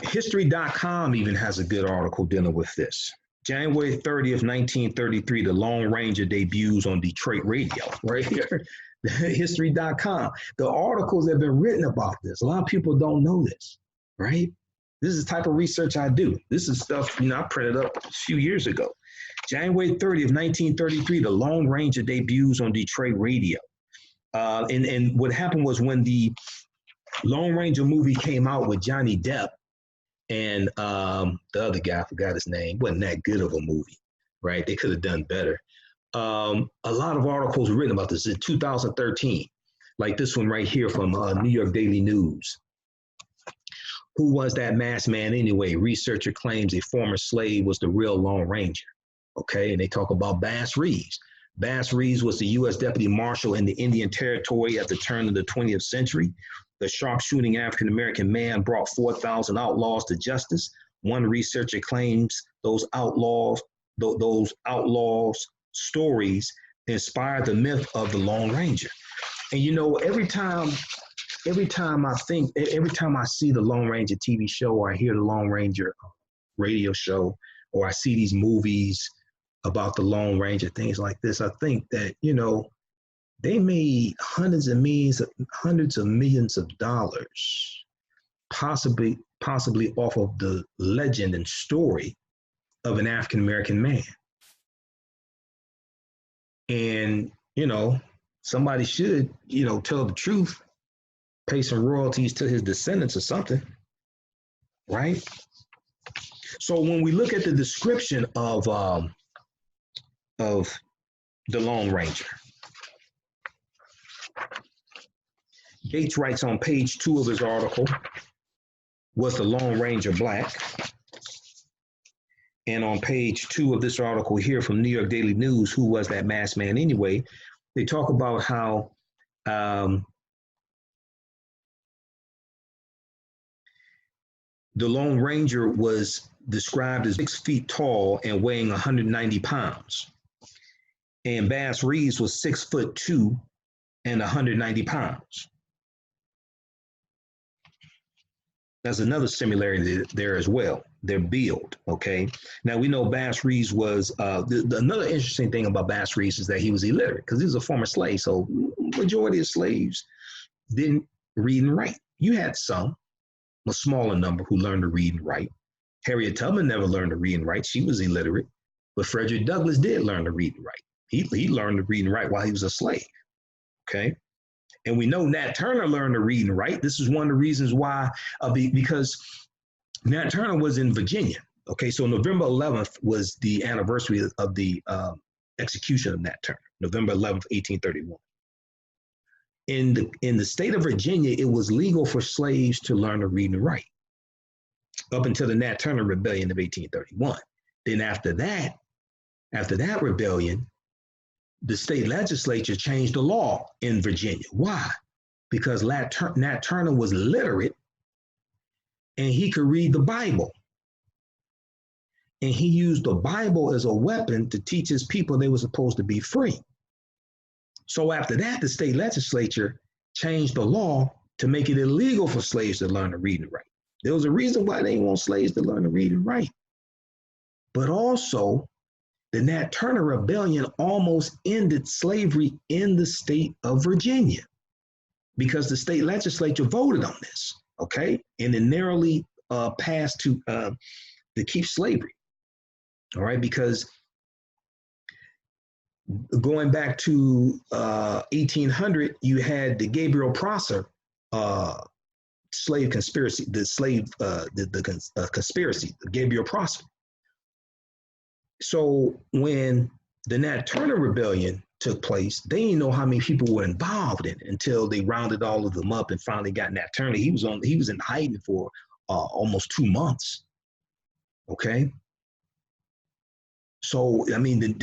History.com even has a good article dealing with this. January 30th, 1933, the Lone Ranger debuts on Detroit radio, right here. History.com. The articles have been written about this. A lot of people don't know this, right? This is the type of research I do. This is stuff, I printed up a few years ago. January 30th, 1933, the Lone Ranger debuts on Detroit radio. And what happened was when the Lone Ranger movie came out with Johnny Depp and the other guy, I forgot his name, wasn't that good of a movie, right? They could have done better. A lot of articles written about this in 2013, like this one right here from New York Daily News. Who was that masked man anyway? Researcher claims a former slave was the real Lone Ranger. Okay, and they talk about Bass Reeves. Bass Reeves was the U.S. Deputy Marshal in the Indian Territory at the turn of the 20th century. The sharpshooting African-American man brought 4,000 outlaws to justice. One researcher claims those outlaws stories inspired the myth of the Lone Ranger. And every time I see the Lone Ranger TV show, or I hear the Lone Ranger radio show, or I see these movies about the Lone Ranger, things like this, I think that, they made hundreds of millions of dollars, possibly off of the legend and story of an African-American man. And, somebody should, tell the truth, pay some royalties to his descendants or something, right? So when we look at the description of the Lone Ranger, Gates writes on page 2 of his article, was the Lone Ranger black? And on page 2 of this article here from New York Daily News, who was that masked man anyway? They talk about how the Lone Ranger was described as 6 feet tall and weighing 190 pounds. And Bass Reeves was 6'2" and 190 pounds. There's another similarity there as well, their build, okay? Now, we know Bass Reeves was, another interesting thing about Bass Reeves is that he was illiterate because he was a former slave, so majority of slaves didn't read and write. You had some, a smaller number, who learned to read and write. Harriet Tubman never learned to read and write. She was illiterate, but Frederick Douglass did learn to read and write. He learned to read and write while he was a slave, okay? And we know Nat Turner learned to read and write. This is one of the reasons why, because Nat Turner was in Virginia. Okay, so November 11th was the anniversary of the execution of Nat Turner, November 11th, 1831. In the state of Virginia, it was legal for slaves to learn to read and write up until the Nat Turner Rebellion of 1831. Then after that rebellion, the state legislature changed the law in Virginia. Why? Because Nat Turner was literate and he could read the Bible. And he used the Bible as a weapon to teach his people they were supposed to be free. So after that, the state legislature changed the law to make it illegal for slaves to learn to read and write. There was a reason why they didn't want slaves to learn to read and write. But also, the Nat Turner Rebellion almost ended slavery in the state of Virginia because the state legislature voted on this, okay? And it narrowly passed to keep slavery, all right? Because going back to 1800, you had the Gabriel Prosser slave conspiracy, the conspiracy, the Gabriel Prosser. So when the Nat Turner Rebellion took place, they didn't know how many people were involved in it until they rounded all of them up and finally got Nat Turner. He was in hiding for almost 2 months. Okay. So I mean, the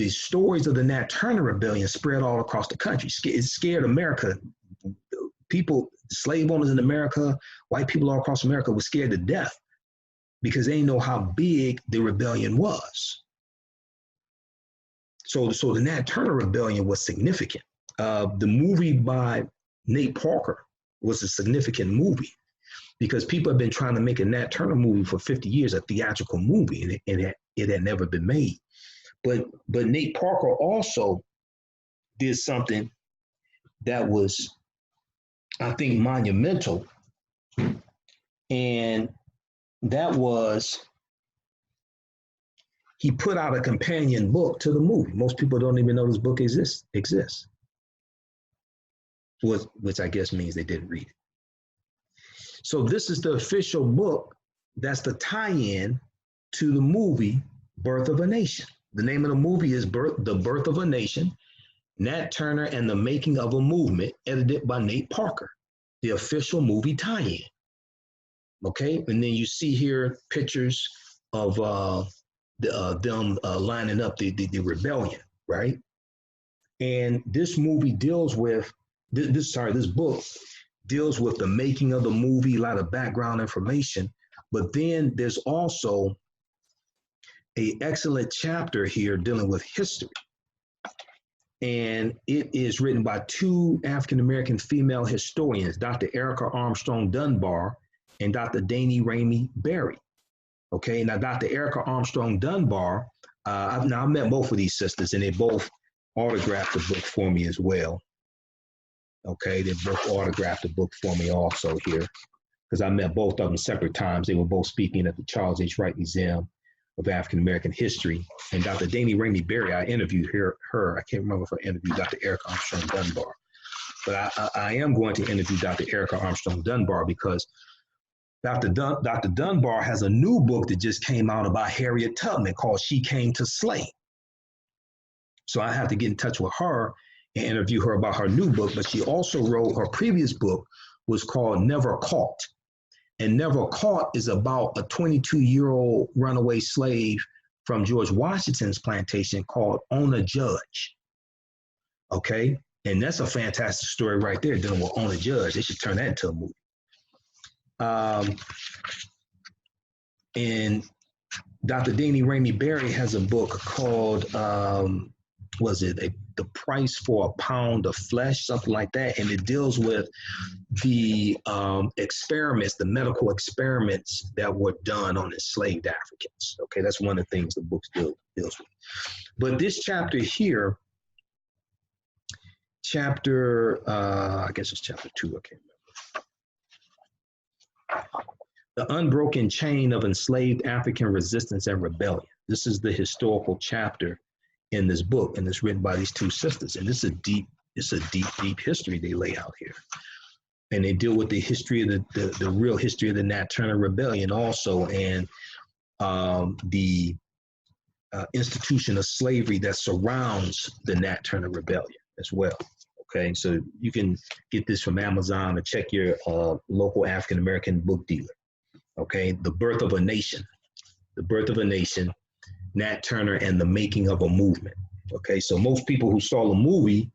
stories of the Nat Turner Rebellion spread all across the country. It scared America. People, slave owners in America, white people all across America were scared to death because they didn't know how big the rebellion was. So the Nat Turner Rebellion was significant. The movie by Nate Parker was a significant movie because people have been trying to make a Nat Turner movie for 50 years, a theatrical movie, and it had never been made. But Nate Parker also did something that was, I think, monumental, and that was he put out a companion book to the movie. Most people don't even know this book exists, which I guess means they didn't read it. So this is the official book that's the tie-in to the movie Birth of a Nation. The name of the movie is The Birth of a Nation, Nat Turner and the Making of a Movement, edited by Nate Parker, the official movie tie-in. Okay, and then you see here pictures of them lining up the rebellion, right? And this movie deals with this book deals with the making of the movie, a lot of background information, but then there's also an excellent chapter here dealing with history. And it is written by 2 African-American female historians, Dr. Erica Armstrong Dunbar and Dr. Danny Ramey Berry. Okay, now Dr. Erica Armstrong Dunbar, I've met both of these sisters and they both autographed the book for me as well. Okay, they both autographed the book for me also here because I met both of them separate times. They were both speaking at the Charles H. Wright Museum of African-American History. And Dr. Danny Ramey Berry, I interviewed her. I can't remember if I interviewed Dr. Erica Armstrong Dunbar, but I am going to interview Dr. Erica Armstrong Dunbar because Dr. Dunbar has a new book that just came out about Harriet Tubman called She Came to Slay. So I have to get in touch with her and interview her about her new book, but she also wrote, her previous book was called Never Caught. And Never Caught is about a 22-year-old runaway slave from George Washington's plantation called Ona Judge. Okay, and that's a fantastic story right there dealing with Ona Judge. They should turn that into a movie. And Dr. Danny Ramey Berry has a book called, The Price for a Pound of Flesh, something like that. And it deals with the experiments, the medical experiments that were done on enslaved Africans. Okay, that's one of the things the book deals with. But this chapter here, I guess it's chapter 2, I can't remember. The Unbroken Chain of Enslaved African Resistance and Rebellion. This is the historical chapter in this book, and it's written by these 2 sisters. And it's a deep history they lay out here. And they deal with the history of the real history of the Nat Turner Rebellion also, and the institution of slavery that surrounds the Nat Turner Rebellion as well. Okay, so you can get this from Amazon or check your local African-American book dealer. Okay, The Birth of a Nation, Nat Turner and the Making of a Movement. Okay, so most people who saw the movie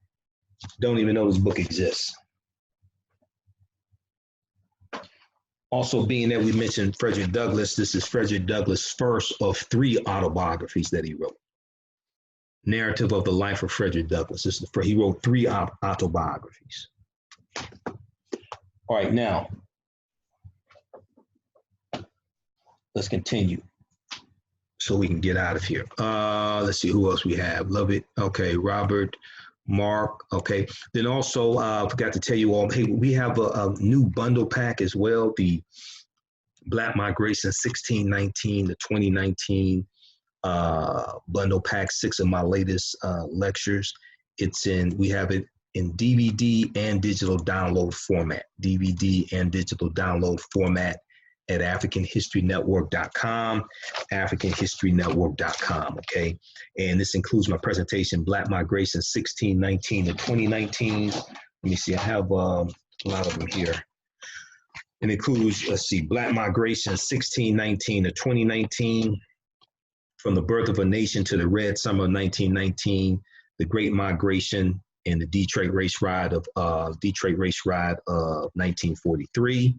don't even know this book exists. Also, being that we mentioned Frederick Douglass, this is Frederick Douglass' first of 3 autobiographies that he wrote. Narrative of the Life of Frederick Douglass. He wrote 3 autobiographies. All right, now let's continue so we can get out of here. Let's see who else we have. Love it. Okay, Robert, Mark. Okay. Then also, I forgot to tell you all, hey, we have a new bundle pack as well, the Black Migration 1619 to 2019 bundle pack, 6 of my latest lectures. We have it in DVD and digital download format, DVD and digital download format at AfricanHistoryNetwork.com, AfricanHistoryNetwork.com, okay? And this includes my presentation, Black Migration 1619 to 2019. Let me see, I have a lot of them here. It includes, let's see, Black Migration 1619 to 2019, from the birth of a nation to the Red Summer of 1919, the Great Migration, and the Detroit Race Ride of 1943.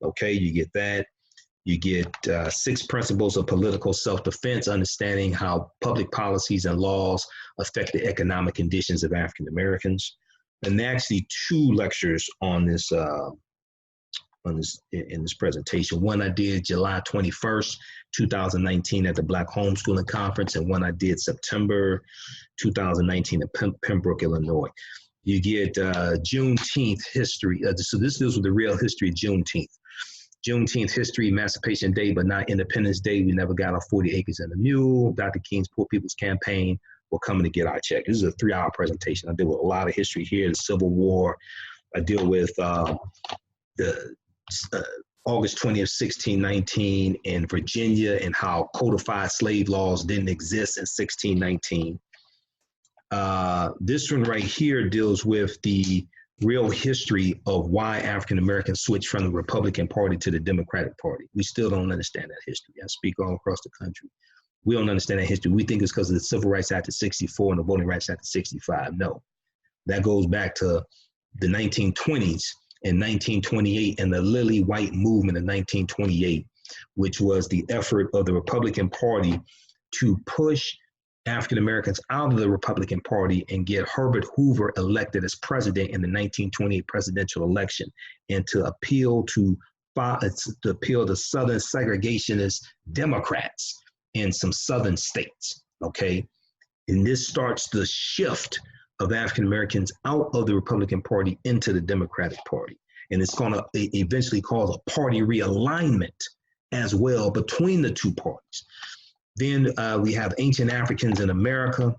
Okay, you get that. You get 6 principles of political self-defense, understanding how public policies and laws affect the economic conditions of African Americans. And actually 2 lectures on this in this presentation. One I did July 21st, 2019 at the Black Homeschooling Conference, and one I did September 2019 at Pembroke, Illinois. You get Juneteenth history. So this deals with the real history of Juneteenth. Juneteenth history, Emancipation Day, but not Independence Day. We never got our 40 acres and a mule. Dr. King's Poor People's Campaign. We're coming to get our check. This is a 3-hour presentation. I deal with a lot of history here, the Civil War. I deal with the August 20th, 1619 in Virginia, and how codified slave laws didn't exist in 1619. This one right here deals with the real history of why African Americans switched from the Republican Party to the Democratic Party. We still don't understand that history. I speak all across the country. We don't understand that history. We think it's because of the Civil Rights Act of 64 and the Voting Rights Act of 65. No, that goes back to the 1920s and 1928 and the Lily White movement in 1928, which was the effort of the Republican Party to push African Americans out of the Republican Party and get Herbert Hoover elected as president in the 1928 presidential election, and to appeal to Southern segregationist Democrats in some Southern states, okay? And this starts the shift of African Americans out of the Republican Party into the Democratic Party. And it's going to eventually cause a party realignment as well between the 2 parties. Then we have ancient Africans in America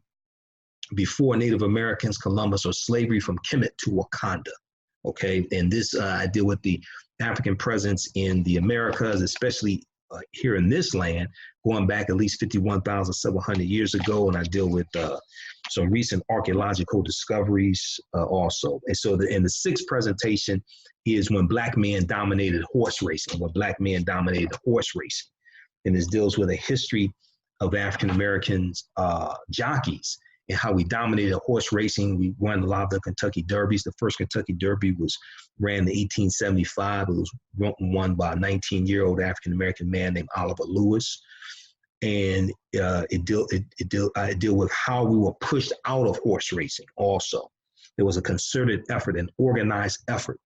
before Native Americans, Columbus, or slavery from Kemet to Wakanda. Okay, and this I deal with the African presence in the Americas, especially here in this land, going back at least 51,700 years ago, and I deal with some recent archaeological discoveries also. And so the 6th presentation is when Black men dominated horse racing, and this deals with a history of African Americans jockeys and how we dominated horse racing. We won a lot of the Kentucky Derbies. The first Kentucky Derby was ran in 1875. It was won by a 19-year-old African American man named Oliver Lewis. And I deal with how we were pushed out of horse racing also. There was a concerted effort, an organized effort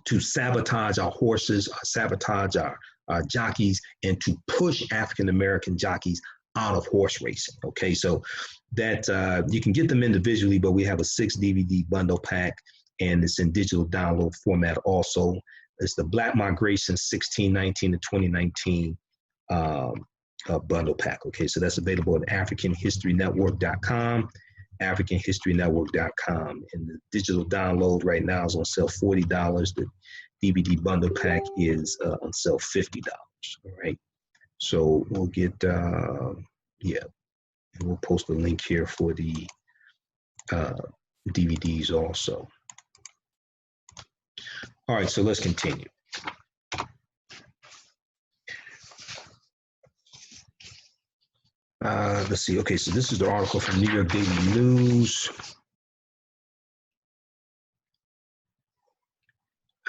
to sabotage our horses, sabotage our jockeys, and to push African American jockeys out of horse racing. Okay, so that you can get them individually, but we have a 6 DVD bundle pack, and it's in digital download format also. It's the Black Migration 1619 to 2019 bundle pack. Okay, so that's available at AfricanHistoryNetwork.com, AfricanHistoryNetwork.com. And the digital download right now is on sale $40. The DVD bundle pack is on sale $50. All right. So we'll get, and we'll post a link here for the DVDs also. All right, so let's continue. Let's see. Okay, so this is the article from New York Daily News.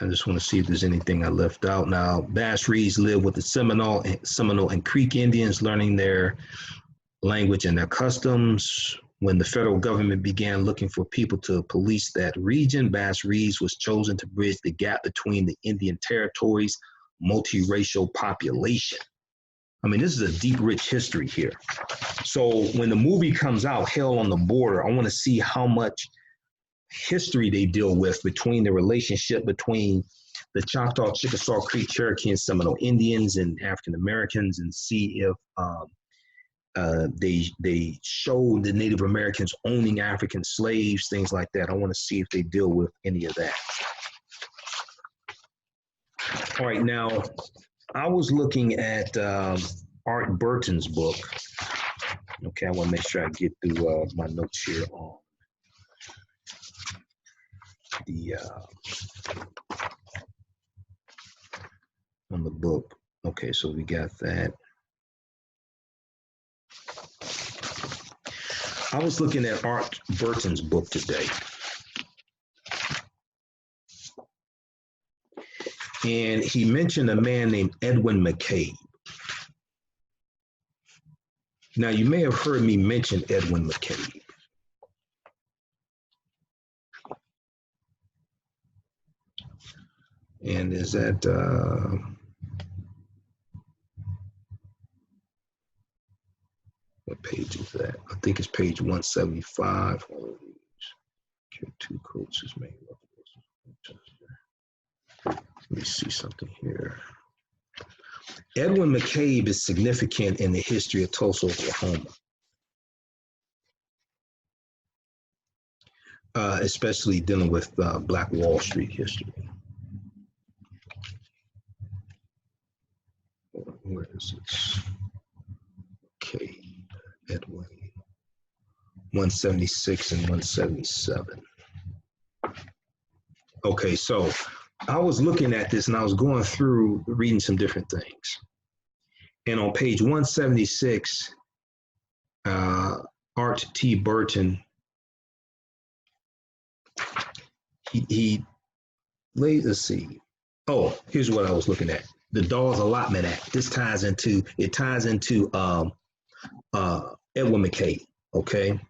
I just want to see if there's anything I left out. Now, Bass Reeves lived with the Seminole and Creek Indians, learning their language and their customs. When the federal government began looking for people to police that region, Bass Reeves was chosen to bridge the gap between the Indian Territories' multiracial population. I mean, this is a deep, rich history here. So when the movie comes out, Hell on the Border, I want to see how much history they deal with between the relationship between the Choctaw, Chickasaw Creek, Cherokee, and Seminole Indians and African Americans, and see if they show the Native Americans owning African slaves, things like that. I want to see if they deal with any of that. All right, now I was looking at Art Burton's book. Okay, I want to make sure I get through my notes here on the book. Okay, so we got that. I was looking at Art Burton's book today. And he mentioned a man named Edwin McCabe. Now, you may have heard me mention Edwin McCabe. And is that, what page is that? I think it's page 175. Two coaches made. Let me see something here. Edwin McCabe is significant in the history of Tulsa, Oklahoma, especially dealing with Black Wall Street history. Where is it? Okay, Edwin, 176 and 177. Okay, so I was looking at this and I was going through reading some different things. And on page 176, Art T. Burton, he laid, let's see. Oh, here's what I was looking at. The Dawes Allotment Act. This ties into Edwin McCabe, okay?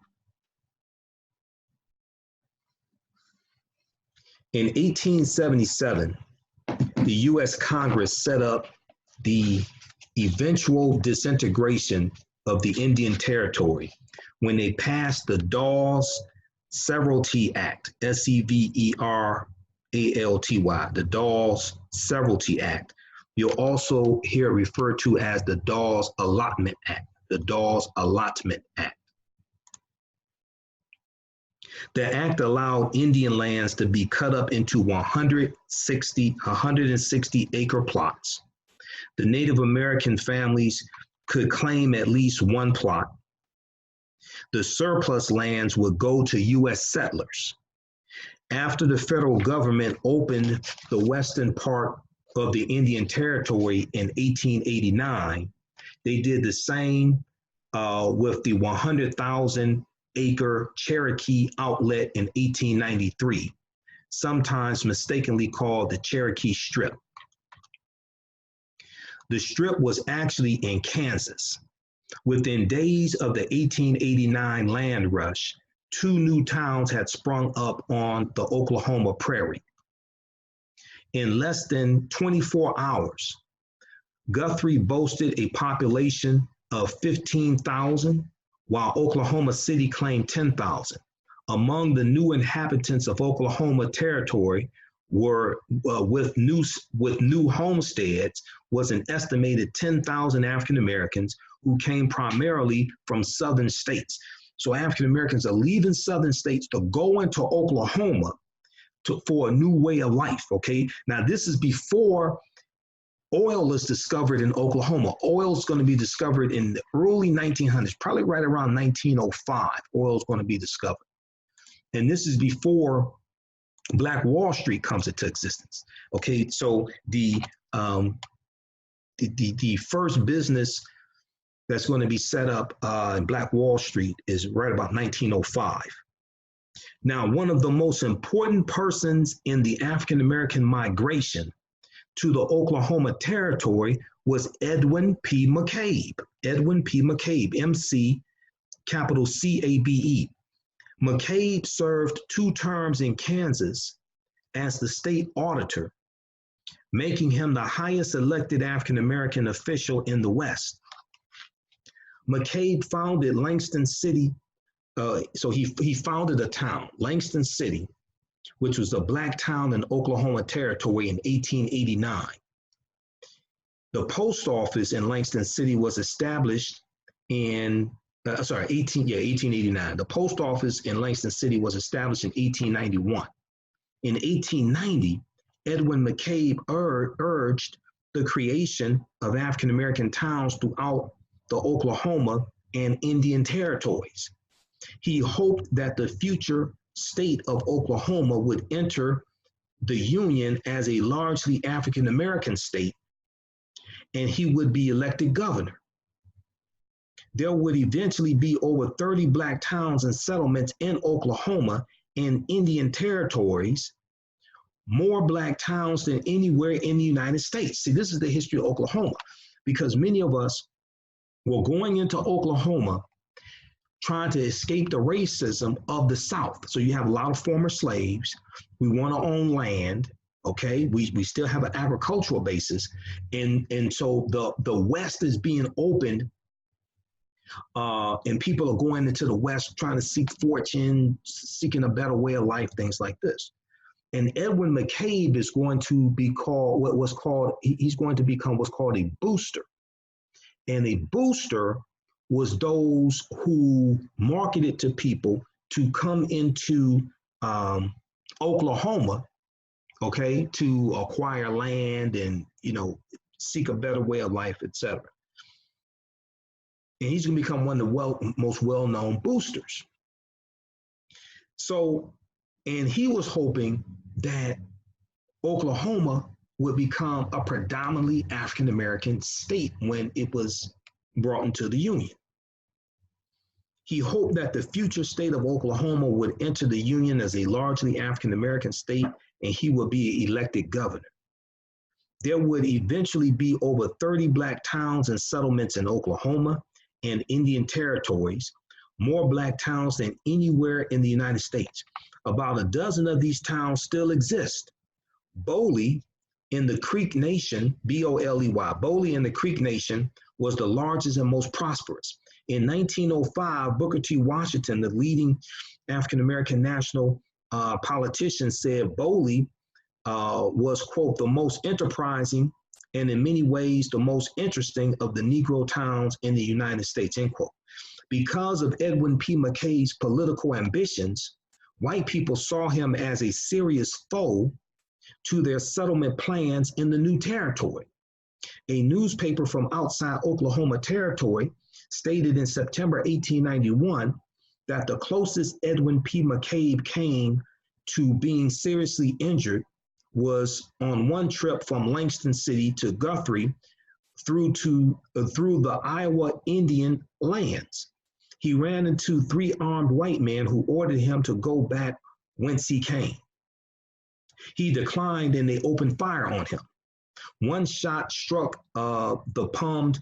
In 1877, the U.S. Congress set up the eventual disintegration of the Indian Territory when they passed the Dawes Severalty Act, Severalty, the Dawes Severalty Act. You'll also hear it referred to as the Dawes Allotment Act, the Dawes Allotment Act. The act allowed Indian lands to be cut up into 160 acre plots. The Native American families could claim at least one plot. The surplus lands would go to U.S. settlers. After the federal government opened the western part of the Indian Territory in 1889, they did the same with the 100,000 acre Cherokee outlet in 1893, sometimes mistakenly called the Cherokee Strip. The strip was actually in Kansas. Within days of the 1889 land rush, 2 new towns had sprung up on the Oklahoma prairie. In less than 24 hours, Guthrie boasted a population of 15,000, while Oklahoma City claimed 10,000. Among the new inhabitants of Oklahoma Territory were with new homesteads was an estimated 10,000 African Americans who came primarily from southern states. So African Americans are leaving southern states to go into Oklahoma for a new way of life, okay? Now this is before oil is discovered in Oklahoma. Oil is going to be discovered in the early 1900s, probably right around 1905, oil is going to be discovered. And this is before Black Wall Street comes into existence. Okay, so the first business that's going to be set up in Black Wall Street is right about 1905. Now, one of the most important persons in the African American migration to the Oklahoma Territory was Edwin P. McCabe. Edwin P. McCabe, MC capital CABE. McCabe served 2 terms in Kansas as the state auditor, making him the highest elected African-American official in the West. McCabe founded Langston City, so he founded a town, Langston City, which was a black town in Oklahoma Territory in 1889. The post office in Langston City was established in 1889. The post office in Langston City was established in 1891. In 1890, Edwin McCabe urged the creation of African-American towns throughout the Oklahoma and Indian territories. He hoped that the future state of Oklahoma would enter the Union as a largely African-American state, and he would be elected governor. There would eventually be over 30 black towns and settlements in Oklahoma and Indian territories, more black towns than anywhere in the United States. See, this is the history of Oklahoma, because many of us were going into Oklahoma trying to escape the racism of the South. So you have a lot of former slaves. We want to own land. Okay, we still have an agricultural basis, and so the West is being opened, and people are going into the West trying to seek fortune, seeking a better way of life, things like this. And Edwin McCabe is going to be called he's going to become what's called a booster, and a booster was those who marketed to people to come into Oklahoma, okay, to acquire land and, seek a better way of life, etc. And he's going to become one of the most well-known boosters. So, and he was hoping that Oklahoma would become a predominantly African-American state when it was brought into the Union. He hoped that the future state of Oklahoma would enter the Union as a largely African-American state, and he would be elected governor. There would eventually be over 30 black towns and settlements in Oklahoma and Indian territories, more black towns than anywhere in the United States. About a dozen of these towns still exist. Boley in the Creek Nation, B-O-L-E-Y, Boley in the Creek Nation was the largest and most prosperous. In 1905, Booker T. Washington, the leading African-American national politician, said Boley was, quote, the most enterprising and in many ways the most interesting of the Negro towns in the United States, end quote. Because of Edwin P. McCabe's political ambitions, white people saw him as a serious foe to their settlement plans in the new territory. A newspaper from outside Oklahoma Territory stated in September 1891 that the closest Edwin P. McCabe came to being seriously injured was on one trip from Langston City to Guthrie through the Iowa Indian lands. He ran into 3 armed white men who ordered him to go back whence he came. He declined and they opened fire on him. One shot struck the palm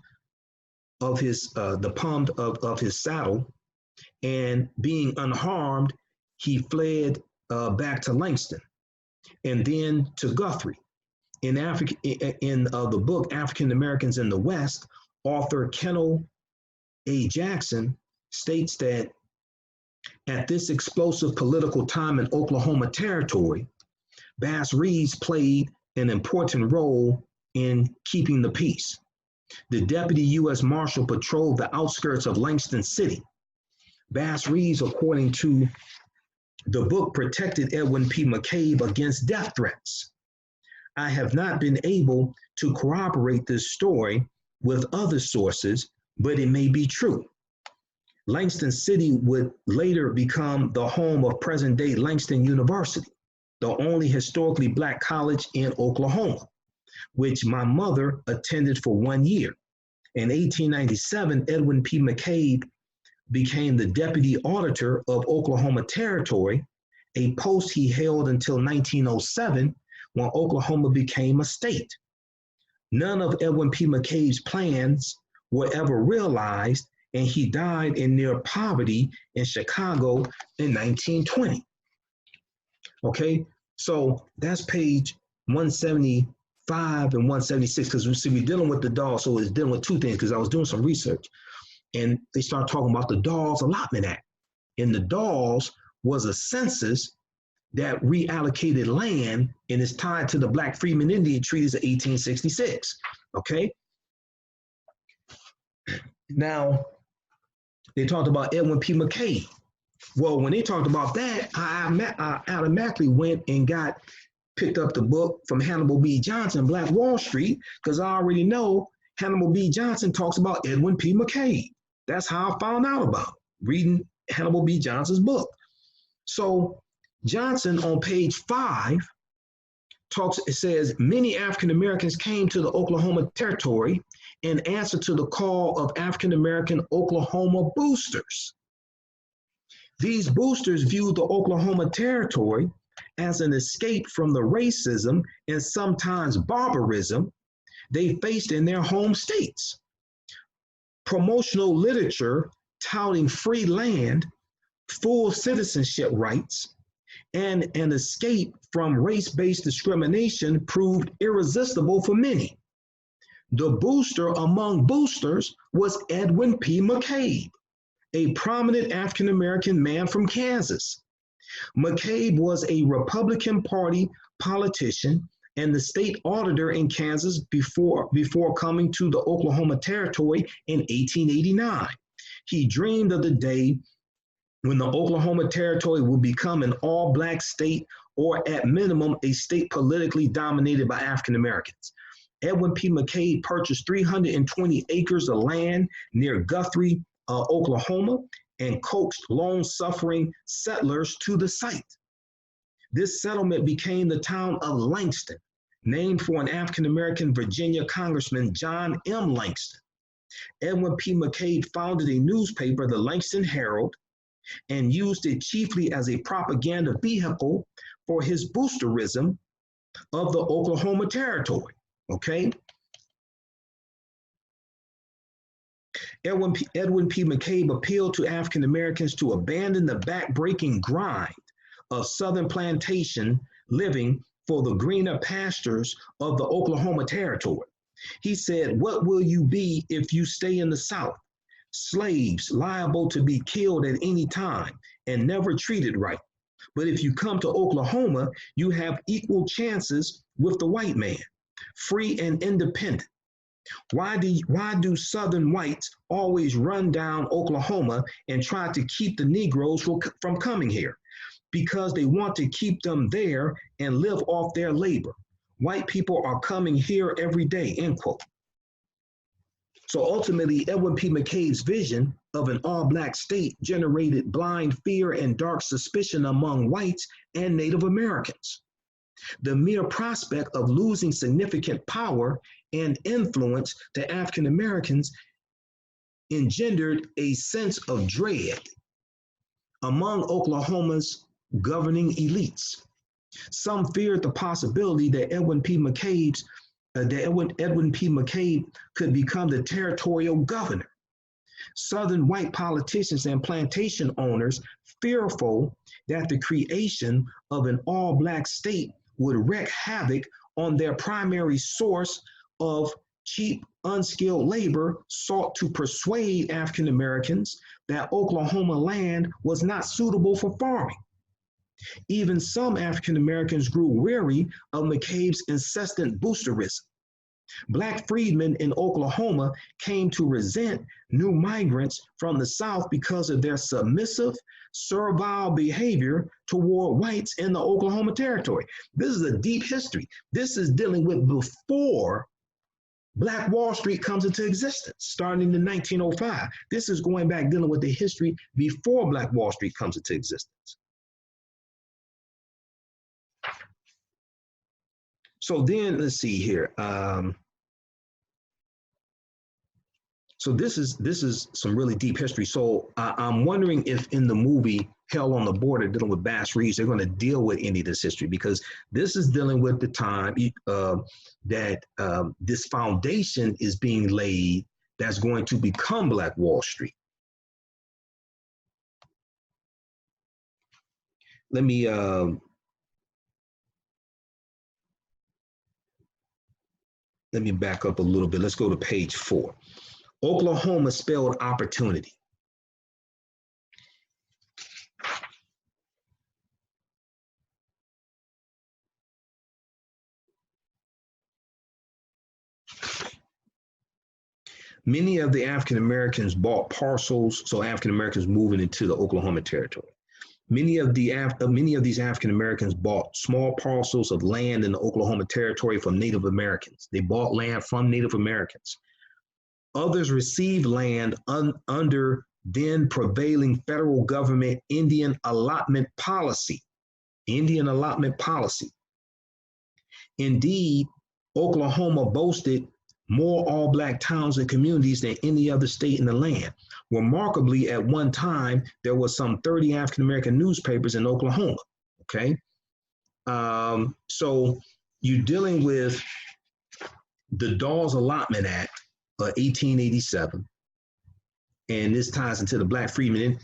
of his saddle, and being unharmed, he fled back to Langston and then to Guthrie. In the book African Americans in the West, author Kendall A. Jackson states that at this explosive political time in Oklahoma Territory, Bass Reeves played an important role in keeping the peace. The deputy U.S. Marshal patrolled the outskirts of Langston City. Bass Reeves, according to the book, protected Edwin P. McCabe against death threats. I have not been able to corroborate this story with other sources, but it may be true. Langston City would later become the home of present-day Langston University, the only historically Black college in Oklahoma, which my mother attended for 1 year. In 1897, Edwin P. McCabe became the deputy auditor of Oklahoma Territory, a post he held until 1907, when Oklahoma became a state. None of Edwin P. McCabe's plans were ever realized, and he died in near poverty in Chicago in 1920. Okay, so that's page 175 and 176, because we see we're dealing with the Dawes, so it's dealing with two things, because I was doing some research, and they start talking about the Dawes Allotment Act. And the Dawes was a census that reallocated land and is tied to the Black Freedmen Indian Treaties of 1866. Okay. Now, they talked about Edwin P. McCabe. Well, when they talked about that, I automatically went and picked up the book from Hannibal B. Johnson, Black Wall Street, because I already know Hannibal B. Johnson talks about Edwin P. McCabe. That's how I found out about it, reading Hannibal B. Johnson's book. So Johnson on page 5 it says, many African Americans came to the Oklahoma Territory in answer to the call of African American Oklahoma boosters. These boosters viewed the Oklahoma Territory as an escape from the racism and sometimes barbarism they faced in their home states. Promotional literature touting free land, full citizenship rights, and an escape from race-based discrimination proved irresistible for many. The booster among boosters was Edwin P. McCabe, a prominent African-American man from Kansas. McCabe was a Republican Party politician and the state auditor in Kansas before coming to the Oklahoma Territory in 1889. He dreamed of the day when the Oklahoma Territory would become an all-Black state, or at minimum, a state politically dominated by African Americans. Edwin P. McCabe purchased 320 acres of land near Guthrie, Oklahoma, and coaxed long-suffering settlers to the site. This settlement became the town of Langston, named for an African-American Virginia Congressman, John M. Langston. Edwin P. McCabe founded a newspaper, the Langston Herald, and used it chiefly as a propaganda vehicle for his boosterism of the Oklahoma Territory. Okay. Edwin P. McCabe appealed to African Americans to abandon the back-breaking grind of Southern plantation living for the greener pastures of the Oklahoma Territory. He said, "What will you be if you stay in the South? Slaves liable to be killed at any time and never treated right. But if you come to Oklahoma, you have equal chances with the white man, free and independent. Why do Southern whites always run down Oklahoma and try to keep the Negroes from coming here? Because they want to keep them there and live off their labor. White people are coming here every day," end quote. So ultimately, Edwin P. McCabe's vision of an all-Black state generated blind fear and dark suspicion among whites and Native Americans. The mere prospect of losing significant power and influence to African Americans engendered a sense of dread among Oklahoma's governing elites. Some feared the possibility that Edwin P. McCabe could become the territorial governor. Southern white politicians and plantation owners, fearful that the creation of an all-Black state would wreak havoc on their primary source of cheap, unskilled labor, sought to persuade African Americans that Oklahoma land was not suitable for farming. Even some African Americans grew weary of McCabe's incessant boosterism. Black freedmen in Oklahoma came to resent new migrants from the South because of their submissive, servile behavior toward whites in the Oklahoma Territory. This is a deep history. This is dealing with before Black Wall Street comes into existence, starting in 1905. This is going back dealing with the history before Black Wall Street comes into existence. So then let's see here. So this is some really deep history. So I'm wondering if in the movie Hell on the Border, dealing with Bass Reeves, they're going to deal with any of this history, because this is dealing with the time that this foundation is being laid that's going to become Black Wall Street. let me back up a little bit. Let's go to page 4. Oklahoma spelled opportunity. Many of the African Americans bought parcels, so African Americans moving into the Oklahoma territory. Many of these African Americans bought small parcels of land in the Oklahoma territory from Native Americans. They bought land from Native Americans. Others received land under then prevailing federal government Indian allotment policy. Indian allotment policy. Indeed, Oklahoma boasted more all-Black towns and communities than any other state in the land. Remarkably, at one time, there was some 30 African-American newspapers in Oklahoma, okay? So you're dealing with the Dawes Allotment Act of 1887, and this ties into the Black Freedmen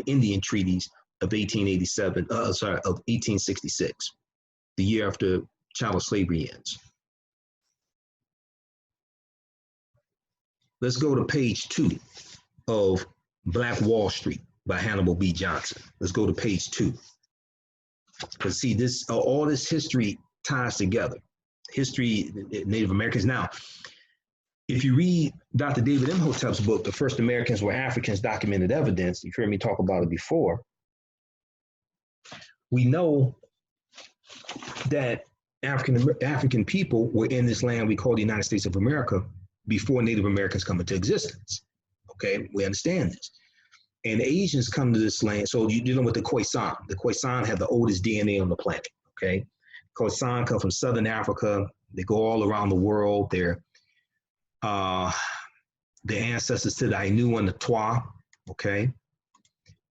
Indian Treaties of 1866, the year after chattel slavery ends. Let's go to page 2 of Black Wall Street by Hannibal B. Johnson. Let's go to page 2. Because see, this all this history ties together. History, Native Americans. Now, if you read Dr. David Imhotep's book, The First Americans Were Africans, Documented Evidence, you've heard me talk about it before, we know that African people were in this land we call the United States of America before Native Americans come into existence. Okay, we understand this. And Asians come to this land, so you're dealing with the Khoisan. The Khoisan have the oldest DNA on the planet, okay? Khoisan come from Southern Africa. They go all around the world. They're the ancestors to the Ainu and the Twa, okay?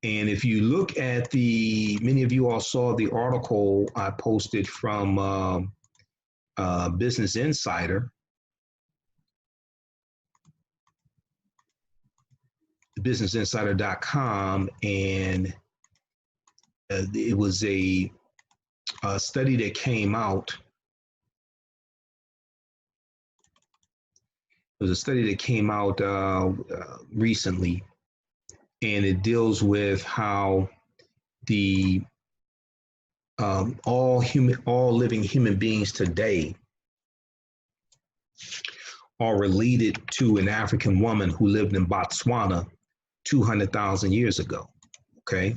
And if you look at many of you all saw the article I posted from Business Insider, businessinsider.com, and it was a study that came out. It was a study that came out recently, and it deals with how the all living human beings today are related to an African woman who lived in Botswana 200,000 years ago, okay?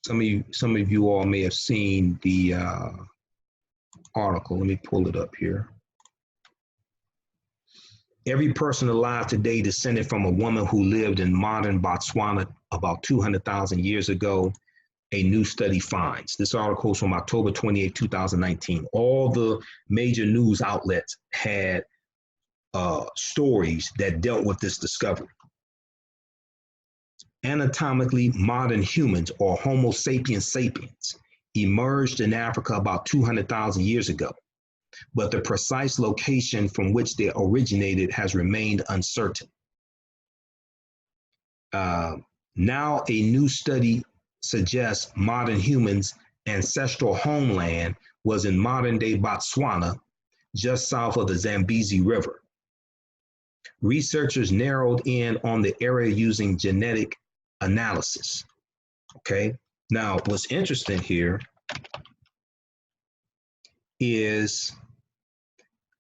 Some of you all may have seen the article. Let me pull it up here. Every person alive today descended from a woman who lived in modern Botswana about 200,000 years ago, a new study finds. This article is from October 28, 2019. All the major news outlets had stories that dealt with this discovery. Anatomically modern humans, or Homo sapiens sapiens, emerged in Africa about 200,000 years ago, but the precise location from which they originated has remained uncertain. Now a new study suggests modern humans' ancestral homeland was in modern-day Botswana, just south of the Zambezi River. Researchers narrowed in on the area using genetic analysis. Okay, now what's interesting here is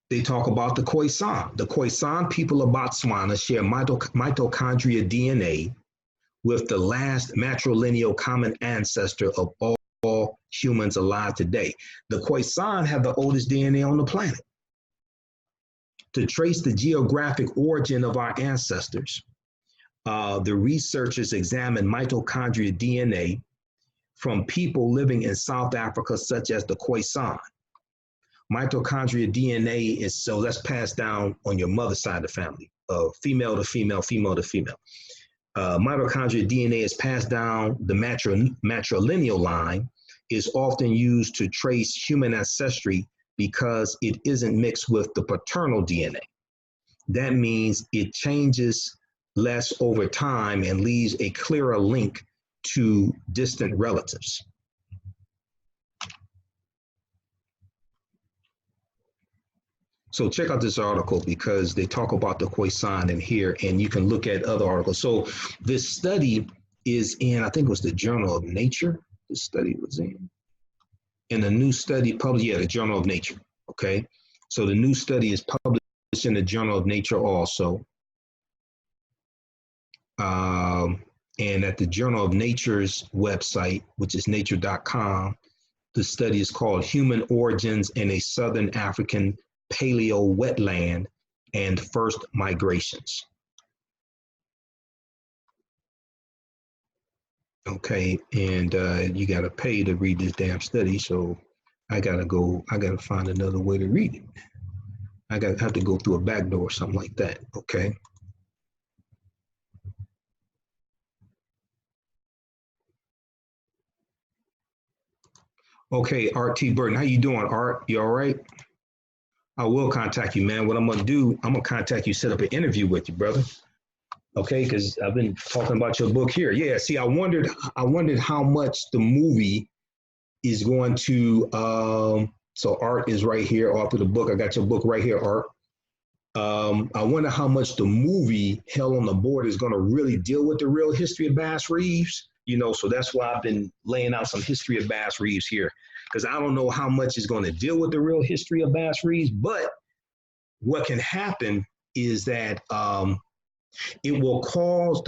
they talk about the Khoisan. The Khoisan people of Botswana share mitochondria DNA with the last matrilineal common ancestor of all humans alive today. The Khoisan have the oldest DNA on the planet. To trace the geographic origin of our ancestors, the researchers examined mitochondria DNA from people living in South Africa, such as the Khoisan. Mitochondria DNA is, so that's passed down on your mother's side of the family, female to female, female to female. Mitochondria DNA is passed down the matrilineal line, is often used to trace human ancestry because it isn't mixed with the paternal DNA. That means it changes less over time and leaves a clearer link to distant relatives. So check out this article because they talk about the Khoisan in here, and you can look at other articles. So this study is in, I think it was the Journal of Nature. This study was in a new study published, the Journal of Nature. Okay, so the new study is published in the Journal of Nature also. And at the Journal of Nature's website, which is nature.com, the study is called Human Origins in a Southern African Paleo Wetland and First Migrations. Okay, and you got to pay to read this damn study, so I got to find another way to read it. I have to go through a back door or something like that, okay? Okay, Art T. Burton, how you doing, Art? You all right? I will contact you, man. What I'm gonna do, I'm gonna contact you, set up an interview with you, brother. Okay, because I've been talking about your book here. Yeah, see, I wondered how much the movie is going to, so Art is right here, author of the book. I got your book right here, Art. I wonder how much the movie Hell on the Board is gonna really deal with the real history of Bass Reeves. You know, so that's why I've been laying out some history of Bass Reeves here, because I don't know how much is going to deal with the real history of Bass Reeves, but what can happen is that the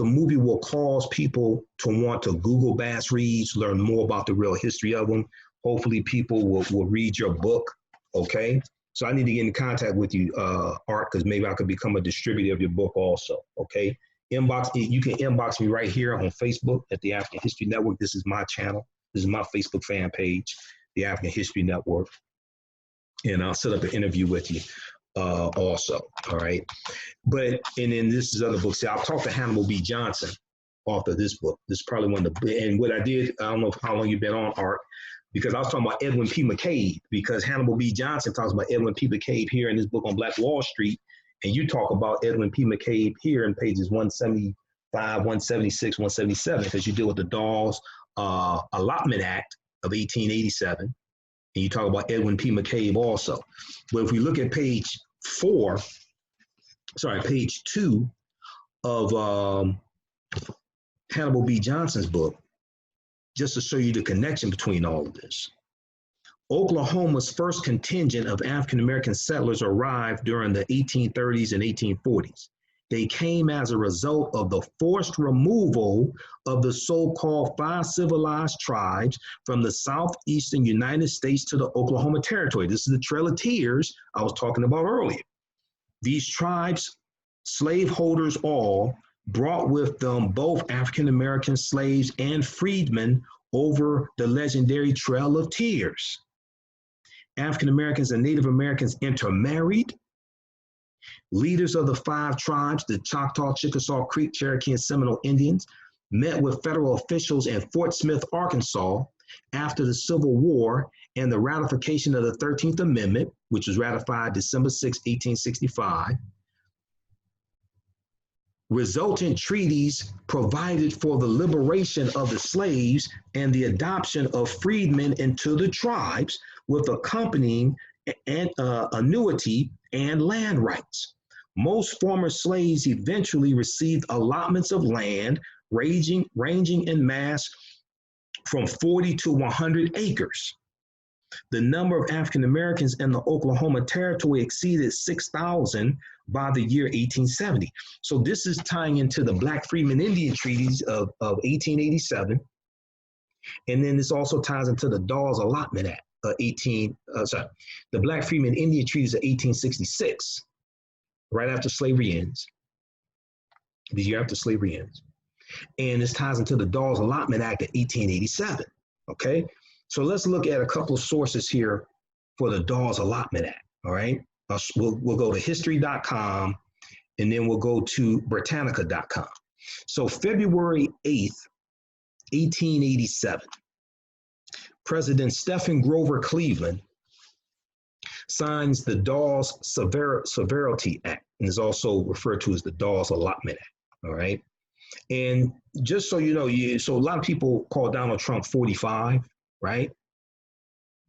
movie will cause people to want to Google Bass Reeves, learn more about the real history of him. Hopefully people will read your book, okay? So I need to get in contact with you, Art, because maybe I could become a distributor of your book also, okay? You can inbox me right here on Facebook at the African History Network. This is my channel. This is my Facebook fan page, the African History Network. And I'll set up an interview with you also, all right? And then this is other books. See, I'll talk to Hannibal B. Johnson, author of this book. This is probably one of the, and what I did, I don't know how long you've been on, Art, because I was talking about Edwin P. McCabe, because Hannibal B. Johnson talks about Edwin P. McCabe here in his book on Black Wall Street. And you talk about Edwin P. McCabe here in pages 175, 176, 177, because you deal with the Dawes Allotment Act of 1887. And you talk about Edwin P. McCabe also. But if we look at page 2 of Hannibal B. Johnson's book, just to show you the connection between all of this. Oklahoma's first contingent of African-American settlers arrived during the 1830s and 1840s. They came as a result of the forced removal of the so-called 5 civilized tribes from the southeastern United States to the Oklahoma Territory. This is the Trail of Tears I was talking about earlier. These tribes, slaveholders all, brought with them both African-American slaves and freedmen over the legendary Trail of Tears. African Americans and Native Americans intermarried. Leaders of the 5 tribes, the Choctaw, Chickasaw, Creek, Cherokee, and Seminole Indians, met with federal officials in Fort Smith, Arkansas, after the Civil War and the ratification of the 13th Amendment, which was ratified December 6, 1865. Resultant treaties provided for the liberation of the slaves and the adoption of freedmen into the tribes, with accompanying annuity and land rights. Most former slaves eventually received allotments of land ranging in mass from 40 to 100 acres. The number of African Americans in the Oklahoma Territory exceeded 6,000 by the year 1870. So this is tying into the Black Freedmen Indian Treaties of 1887. And then this also ties into the Dawes Allotment Act. The Black Freedmen Indian Treaties of 1866, right after slavery ends, the year after slavery ends. And this ties into the Dawes Allotment Act of 1887, okay? So let's look at a couple of sources here for the Dawes Allotment Act, all right? We'll go to history.com, and then we'll go to Britannica.com. So February 8th, 1887, President Stephen Grover Cleveland signs the Dawes Severalty Act, and is also referred to as the Dawes Allotment Act. All right. And just so you know, so a lot of people call Donald Trump 45, right?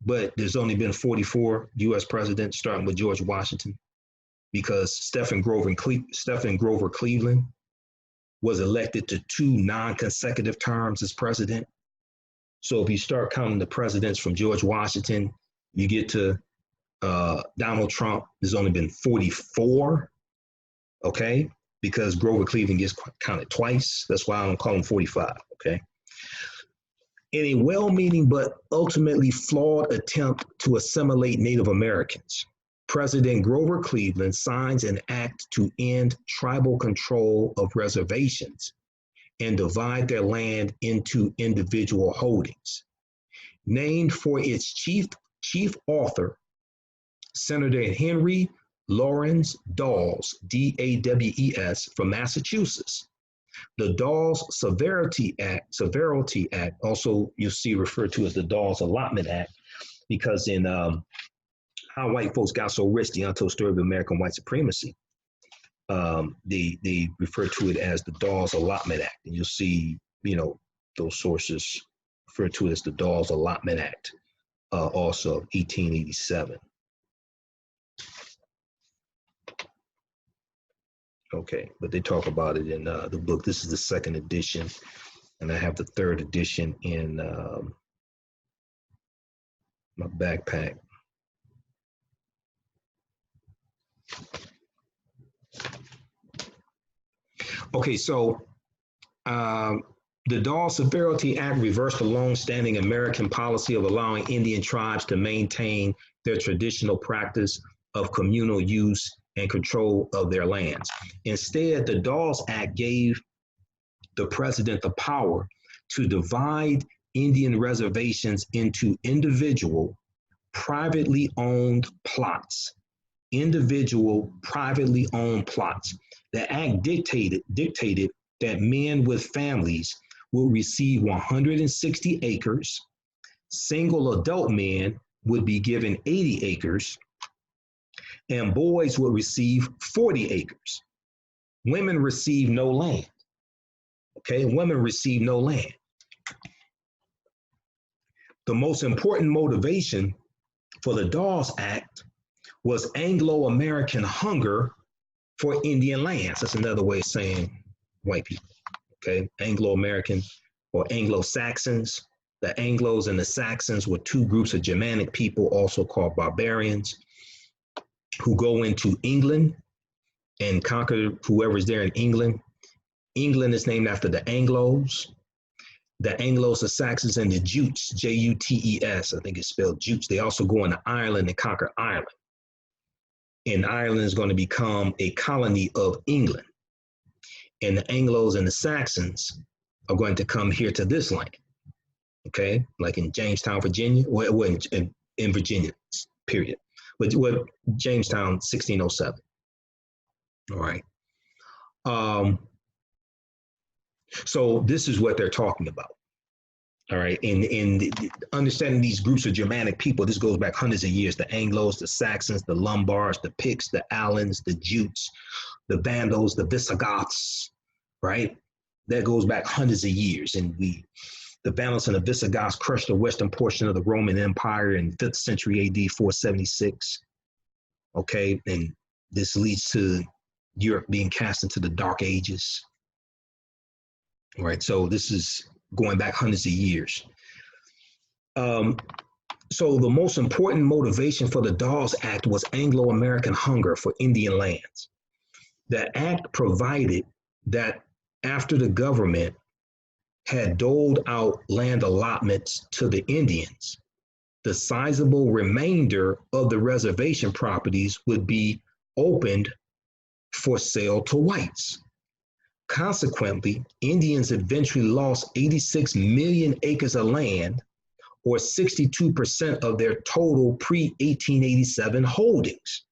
But there's only been 44 US presidents, starting with George Washington, because Stephen Grover Cleveland was elected to 2 non-consecutive terms as president. So if you start counting the presidents from George Washington, you get to Donald Trump. There's only been 44, okay? Because Grover Cleveland gets counted twice. That's why I don't call him 45, okay? In a well-meaning but ultimately flawed attempt to assimilate Native Americans, President Grover Cleveland signs an act to end tribal control of reservations and divide their land into individual holdings. Named for its chief author, Senator Henry Lawrence Dawes, D-A-W-E-S, from Massachusetts. The Dawes Severity Act, also you'll see referred to as the Dawes Allotment Act, because in How White Folks Got So Rich, the Untold Story of American White Supremacy, they refer to it as the Dawes Allotment Act. And you'll see, those sources refer to it as the Dawes Allotment Act, also of 1887. Okay, but they talk about it in the book. This is the second edition, and I have the third edition in my backpack. Okay, so the Dawes Severity Act reversed the long-standing American policy of allowing Indian tribes to maintain their traditional practice of communal use and control of their lands. Instead, the Dawes Act gave the president the power to divide Indian reservations into individual, privately owned plots. Individual, privately owned plots. The act dictated that men with families would receive 160 acres. Single adult men would be given 80 acres, and boys would receive 40 acres. Women receive no land. Okay, women receive no land. The most important motivation for the Dawes Act was Anglo-American hunger for Indian lands. That's another way of saying white people, okay? Anglo-American or Anglo-Saxons. The Anglos and the Saxons were 2 groups of Germanic people, also called barbarians, who go into England and conquer whoever's there in England. England is named after the Anglos. The Anglos, the Saxons, and the Jutes, J-U-T-E-S, I think it's spelled Jutes. They also go into Ireland and conquer Ireland. And Ireland is going to become a colony of England. And the Anglos and the Saxons are going to come here to this land, okay? Like in Jamestown, Virginia, in Virginia, period. But Jamestown, 1607. All right. So this is what they're talking about. All right. And understanding these groups of Germanic people, this goes back hundreds of years. The Anglos, the Saxons, the Lombards, the Picts, the Alans, the Jutes, the Vandals, the Visigoths, right? That goes back hundreds of years. And the Vandals and the Visigoths crushed the western portion of the Roman Empire in 5th century AD, 476. Okay. And this leads to Europe being cast into the Dark Ages. All right. So this is going back hundreds of years. So the most important motivation for the Dawes Act was Anglo-American hunger for Indian lands. The act provided that after the government had doled out land allotments to the Indians, the sizable remainder of the reservation properties would be opened for sale to whites. Consequently, Indians eventually lost 86 million acres of land, or 62% of their total pre-1887 holdings.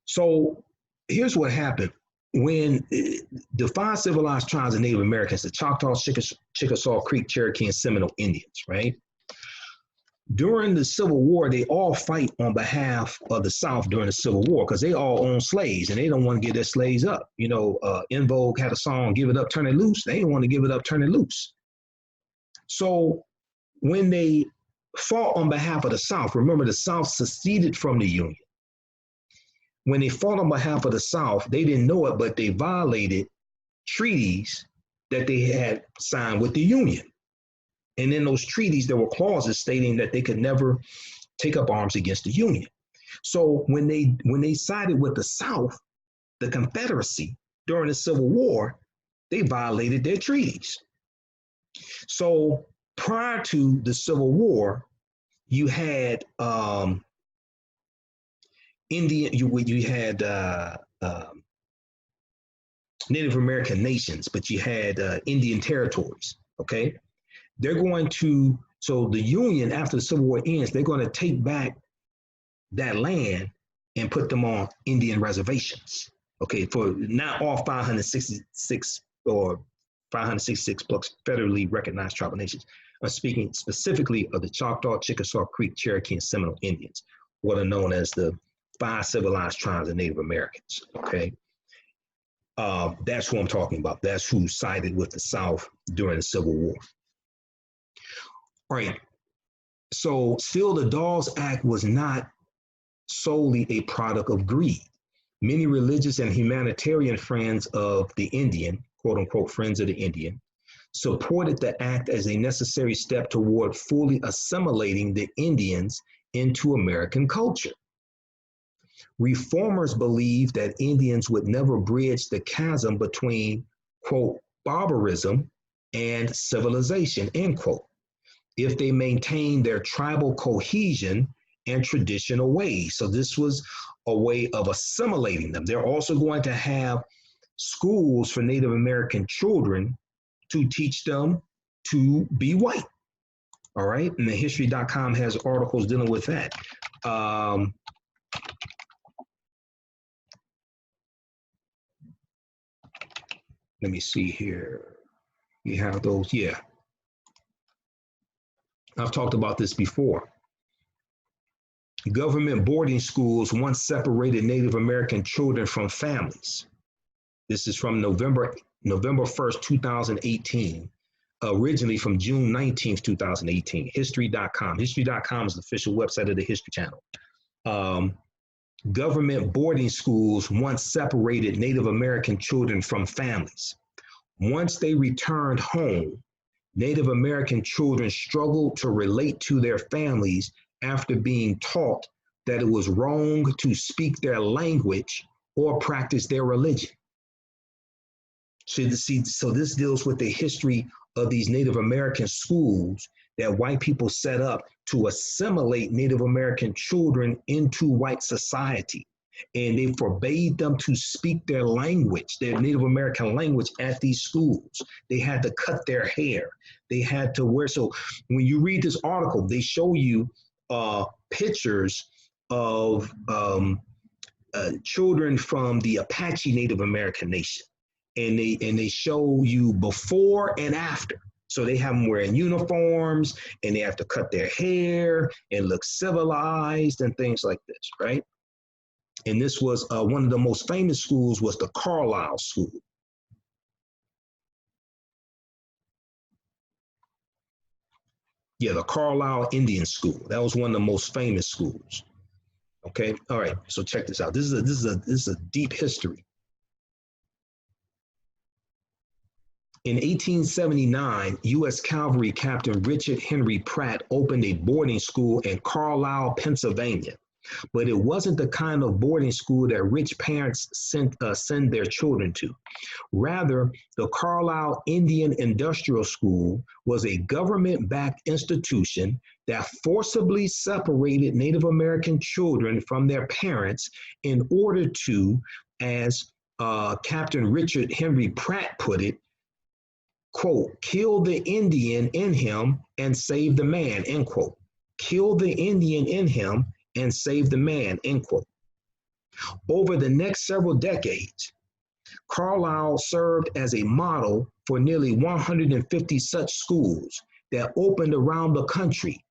So here's what happened. When the 5 civilized tribes of Native Americans, the Choctaws, Chickasaw, Creek, Cherokee, and Seminole Indians, right? During the Civil War, they all fight on behalf of the South during the Civil War because they all own slaves and they don't want to give their slaves up. You know, En Vogue had a song, "Give It Up, Turn It Loose." They didn't want to give it up, turn it loose. So when they fought on behalf of the South, remember the South seceded from the Union. When they fought on behalf of the South, they didn't know it, but they violated treaties that they had signed with the Union. And in those treaties, there were clauses stating that they could never take up arms against the Union. So when they sided with the South, the Confederacy, during the Civil War, they violated their treaties. So prior to the Civil War, you had you had Native American nations, but you had Indian territories. Okay, they're going to, so the Union, after the Civil War ends, they're going to take back that land and put them on Indian reservations. Okay, for not all 566 or 566 plus federally recognized tribal nations. I'm speaking specifically of the Choctaw, Chickasaw, Creek, Cherokee, and Seminole Indians, what are known as the 5 civilized tribes of Native Americans. Okay, that's who I'm talking about. That's who sided with the South during the Civil War. All right. So still, the Dawes Act was not solely a product of greed. Many religious and humanitarian friends of the Indian, quote unquote, friends of the Indian, supported the act as a necessary step toward fully assimilating the Indians into American culture. Reformers believed that Indians would never bridge the chasm between, quote, barbarism and civilization, end quote, if they maintained their tribal cohesion and traditional ways. So this was a way of assimilating them. They're also going to have schools for Native American children to teach them to be white. All right. And the history.com has articles dealing with that. Let me see here. You have those. Yeah. I've talked about this before. Government boarding schools once separated Native American children from families. This is from November 1st, 2018, originally from June 19th, 2018, history.com. History.com is the official website of the History Channel. Government boarding schools once separated Native American children from families. Once they returned home, Native American children struggled to relate to their families after being taught that it was wrong to speak their language or practice their religion. So this deals with the history of these Native American schools that white people set up to assimilate Native American children into white society. And they forbade them to speak their language, their Native American language, at these schools. They had to cut their hair. They had to wear, so when you read this article, they show you pictures of children from the Apache Native American nation. And they show you before and after. So they have them wearing uniforms and they have to cut their hair and look civilized and things like this, right? And this was one of the most famous schools was the Carlisle School. Yeah, the Carlisle Indian School. That was one of the most famous schools. Okay, all right. So check this out. This is a deep history. In 1879, U.S. Cavalry Captain Richard Henry Pratt opened a boarding school in Carlisle, Pennsylvania. But it wasn't the kind of boarding school that rich parents send their children to. Rather, the Carlisle Indian Industrial School was a government-backed institution that forcibly separated Native American children from their parents in order to, as Captain Richard Henry Pratt put it, quote, kill the Indian in him and save the man, end quote. Kill the Indian in him and save the man, end quote. Over the next several decades, Carlisle served as a model for nearly 150 such schools that opened around the country,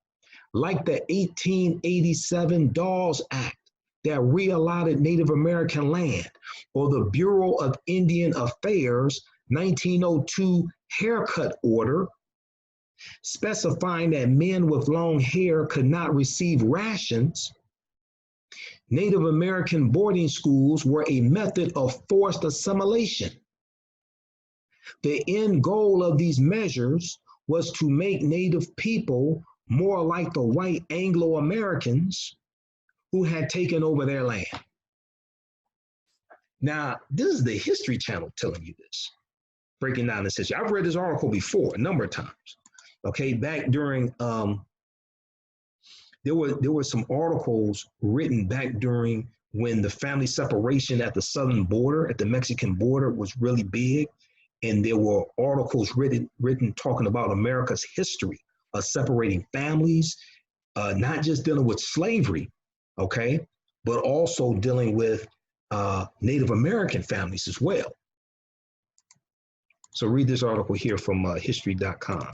like the 1887 Dawes Act that reallotted Native American land, or the Bureau of Indian Affairs 1902 haircut order specifying that men with long hair could not receive rations. Native American boarding schools were a method of forced assimilation. The end goal of these measures was to make Native people more like the white Anglo-Americans who had taken over their land. Now, this is the History Channel telling you this, breaking down this history. I've read this article before a number of times. Okay, back during there were some articles written back during when the family separation at the southern border, at the Mexican border, was really big, and there were articles written talking about America's history of separating families, not just dealing with slavery, okay, but also dealing with Native American families as well. So read this article here from history.com.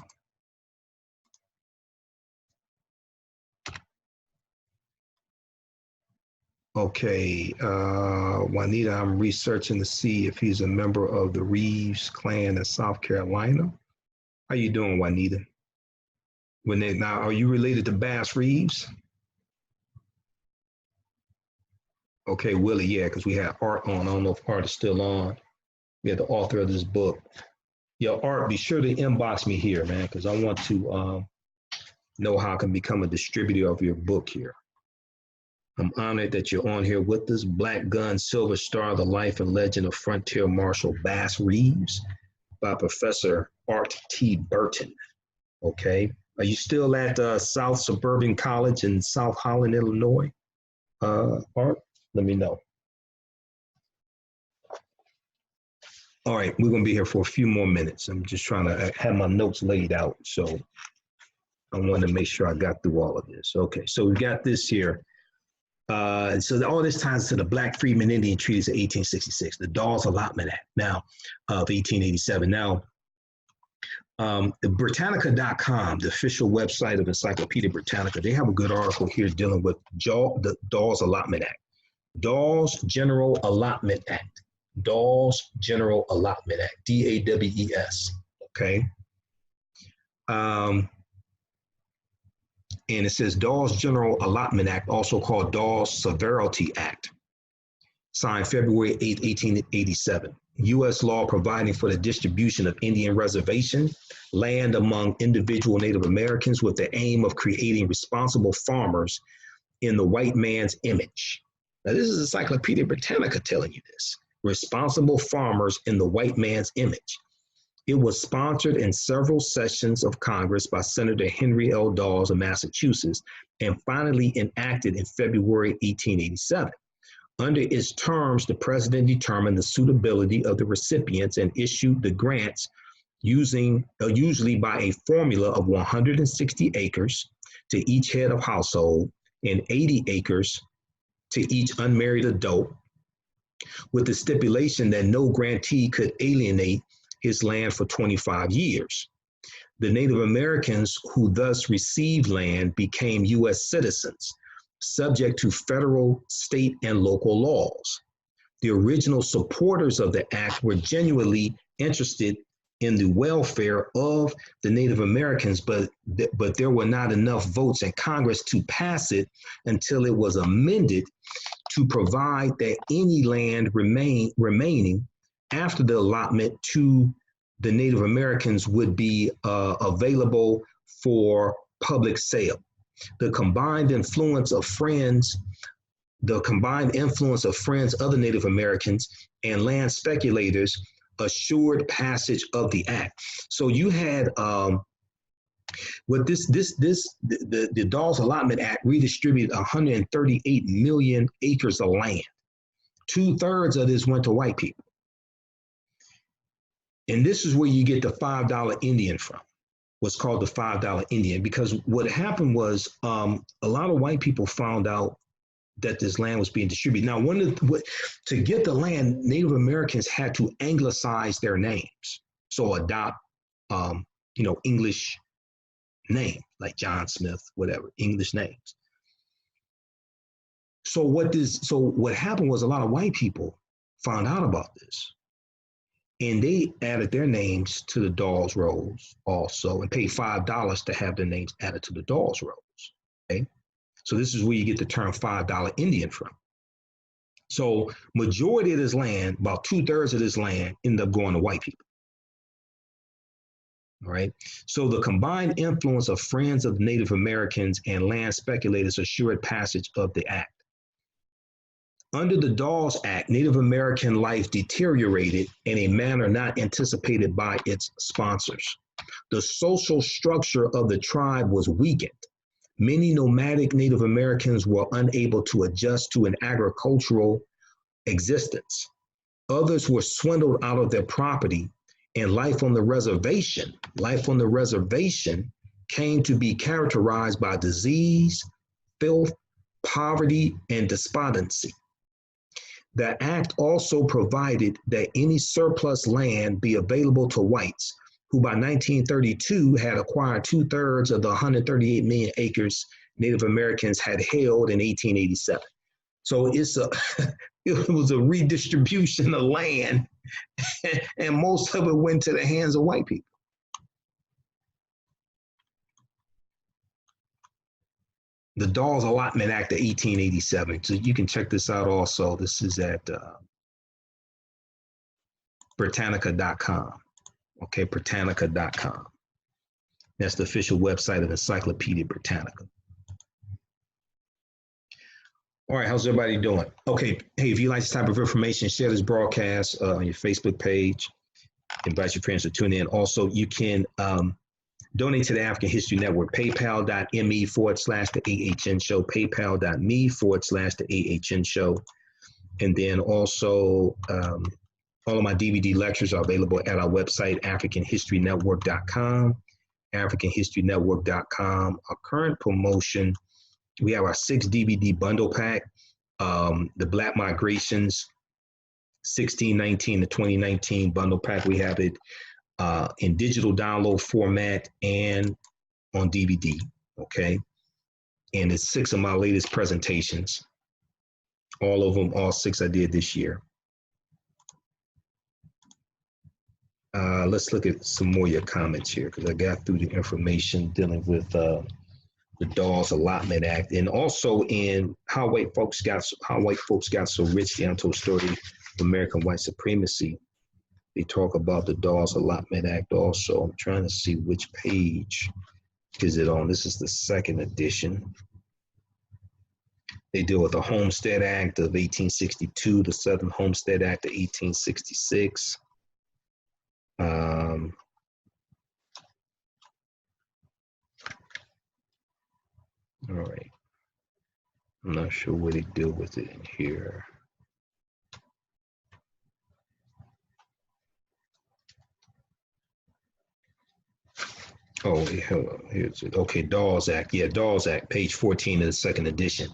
Okay, Juanita, I'm researching to see if he's a member of the Reeves clan in South Carolina. How you doing, Juanita? Now, are you related to Bass Reeves? Okay, Willie, yeah, because we had Art on. I don't know if Art is still on. We had the author of this book. Yo, Art, be sure to inbox me here, man, because I want to know how I can become a distributor of your book here. I'm honored that you're on here with us. Black Gun, Silver Star, The Life and Legend of Frontier Marshal Bass Reeves by Professor Art T. Burton. Okay. Are you still at South Suburban College in South Holland, Illinois? Art, let me know. All right, we're going to be here for a few more minutes. I'm just trying to have my notes laid out. So I wanted to make sure I got through all of this. Okay, so we got this here. So all this ties to the Black Freedmen Indian Treaties of 1866, the Dawes Allotment Act now of 1887. Now, Britannica.com, the official website of Encyclopedia Britannica, they have a good article here dealing with the Dawes Allotment Act. Dawes General Allotment Act. Dawes General Allotment Act, D-A-W-E-S, okay? And it says Dawes General Allotment Act, also called Dawes Severalty Act, signed February 8, 1887. U.S. law providing for the distribution of Indian reservation land among individual Native Americans with the aim of creating responsible farmers in the white man's image. Now, this is Encyclopedia Britannica telling you this. Responsible farmers in the white man's image. It was sponsored in several sessions of Congress by Senator Henry L. Dawes of Massachusetts and finally enacted in February 1887. Under its terms, the president determined the suitability of the recipients and issued the grants usually by a formula of 160 acres to each head of household and 80 acres to each unmarried adult, with the stipulation that no grantee could alienate his land for 25 years. The Native Americans who thus received land became U.S. citizens, subject to federal, state, and local laws. The original supporters of the act were genuinely interested in the welfare of the Native Americans, but there were not enough votes in Congress to pass it until it was amended to provide that any land remaining after the allotment to the Native Americans would be available for public sale. The combined influence of friends, other Native Americans, and land speculators assured passage of the act. So you had with the Dawes Allotment Act redistributed 138 million acres of land. 2/3 of this went to white people. And this is where you get the $5 Indian from, what's called the $5 Indian, because what happened was a lot of white people found out that this land was being distributed. Now, to get the land, Native Americans had to anglicize their names. So adopt, English name, like John Smith, whatever, English names. So what happened was a lot of white people found out about this, and they added their names to the Dawes rolls also, and paid $5 to have their names added to the Dawes rolls. Okay, so this is where you get the term $5 Indian from. So majority of this land, about 2/3 of this land, ended up going to white people. All right. So the combined influence of friends of Native Americans and land speculators assured passage of the act. Under the Dawes Act, Native American life deteriorated in a manner not anticipated by its sponsors. The social structure of the tribe was weakened. Many nomadic Native Americans were unable to adjust to an agricultural existence. Others were swindled out of their property, and life on the reservation came to be characterized by disease, filth, poverty, and despondency. The act also provided that any surplus land be available to whites, who by 1932 had acquired 2/3 of the 138 million acres Native Americans had held in 1887. So it was a redistribution of land, and most of it went to the hands of white people. The Dawes Allotment Act of 1887. So you can check this out also. This is at Britannica.com. Okay, Britannica.com. That's the official website of Encyclopedia Britannica. All right, how's everybody doing? Okay, hey, if you like this type of information, share this broadcast on your Facebook page. Invite your friends to tune in. Also, you can donate to the African History Network, paypal.me/the AHN show, paypal.me/the AHN show. And then also, all of my DVD lectures are available at our website, africanhistorynetwork.com, africanhistorynetwork.com. Our current promotion, we have our 6 DVD bundle pack, the Black Migrations, 1619 to 2019 bundle pack. We have it in digital download format and on DVD, okay? And it's 6 of my latest presentations. All of them, all 6 I did this year. Let's look at some more of your comments here, because I got through the information dealing with the Dawes Allotment Act, and also in how white folks got so rich, the untold story of American white supremacy. They talk about the Dawes Allotment Act also. I'm trying to see which page is it on. This is the 2nd edition. They deal with the Homestead Act of 1862, the Southern Homestead Act of 1866. All right. I'm not sure where they deal with it in here. Oh, here's it. Okay, Dawes Act. Yeah, Dawes Act, page 14 of the 2nd edition.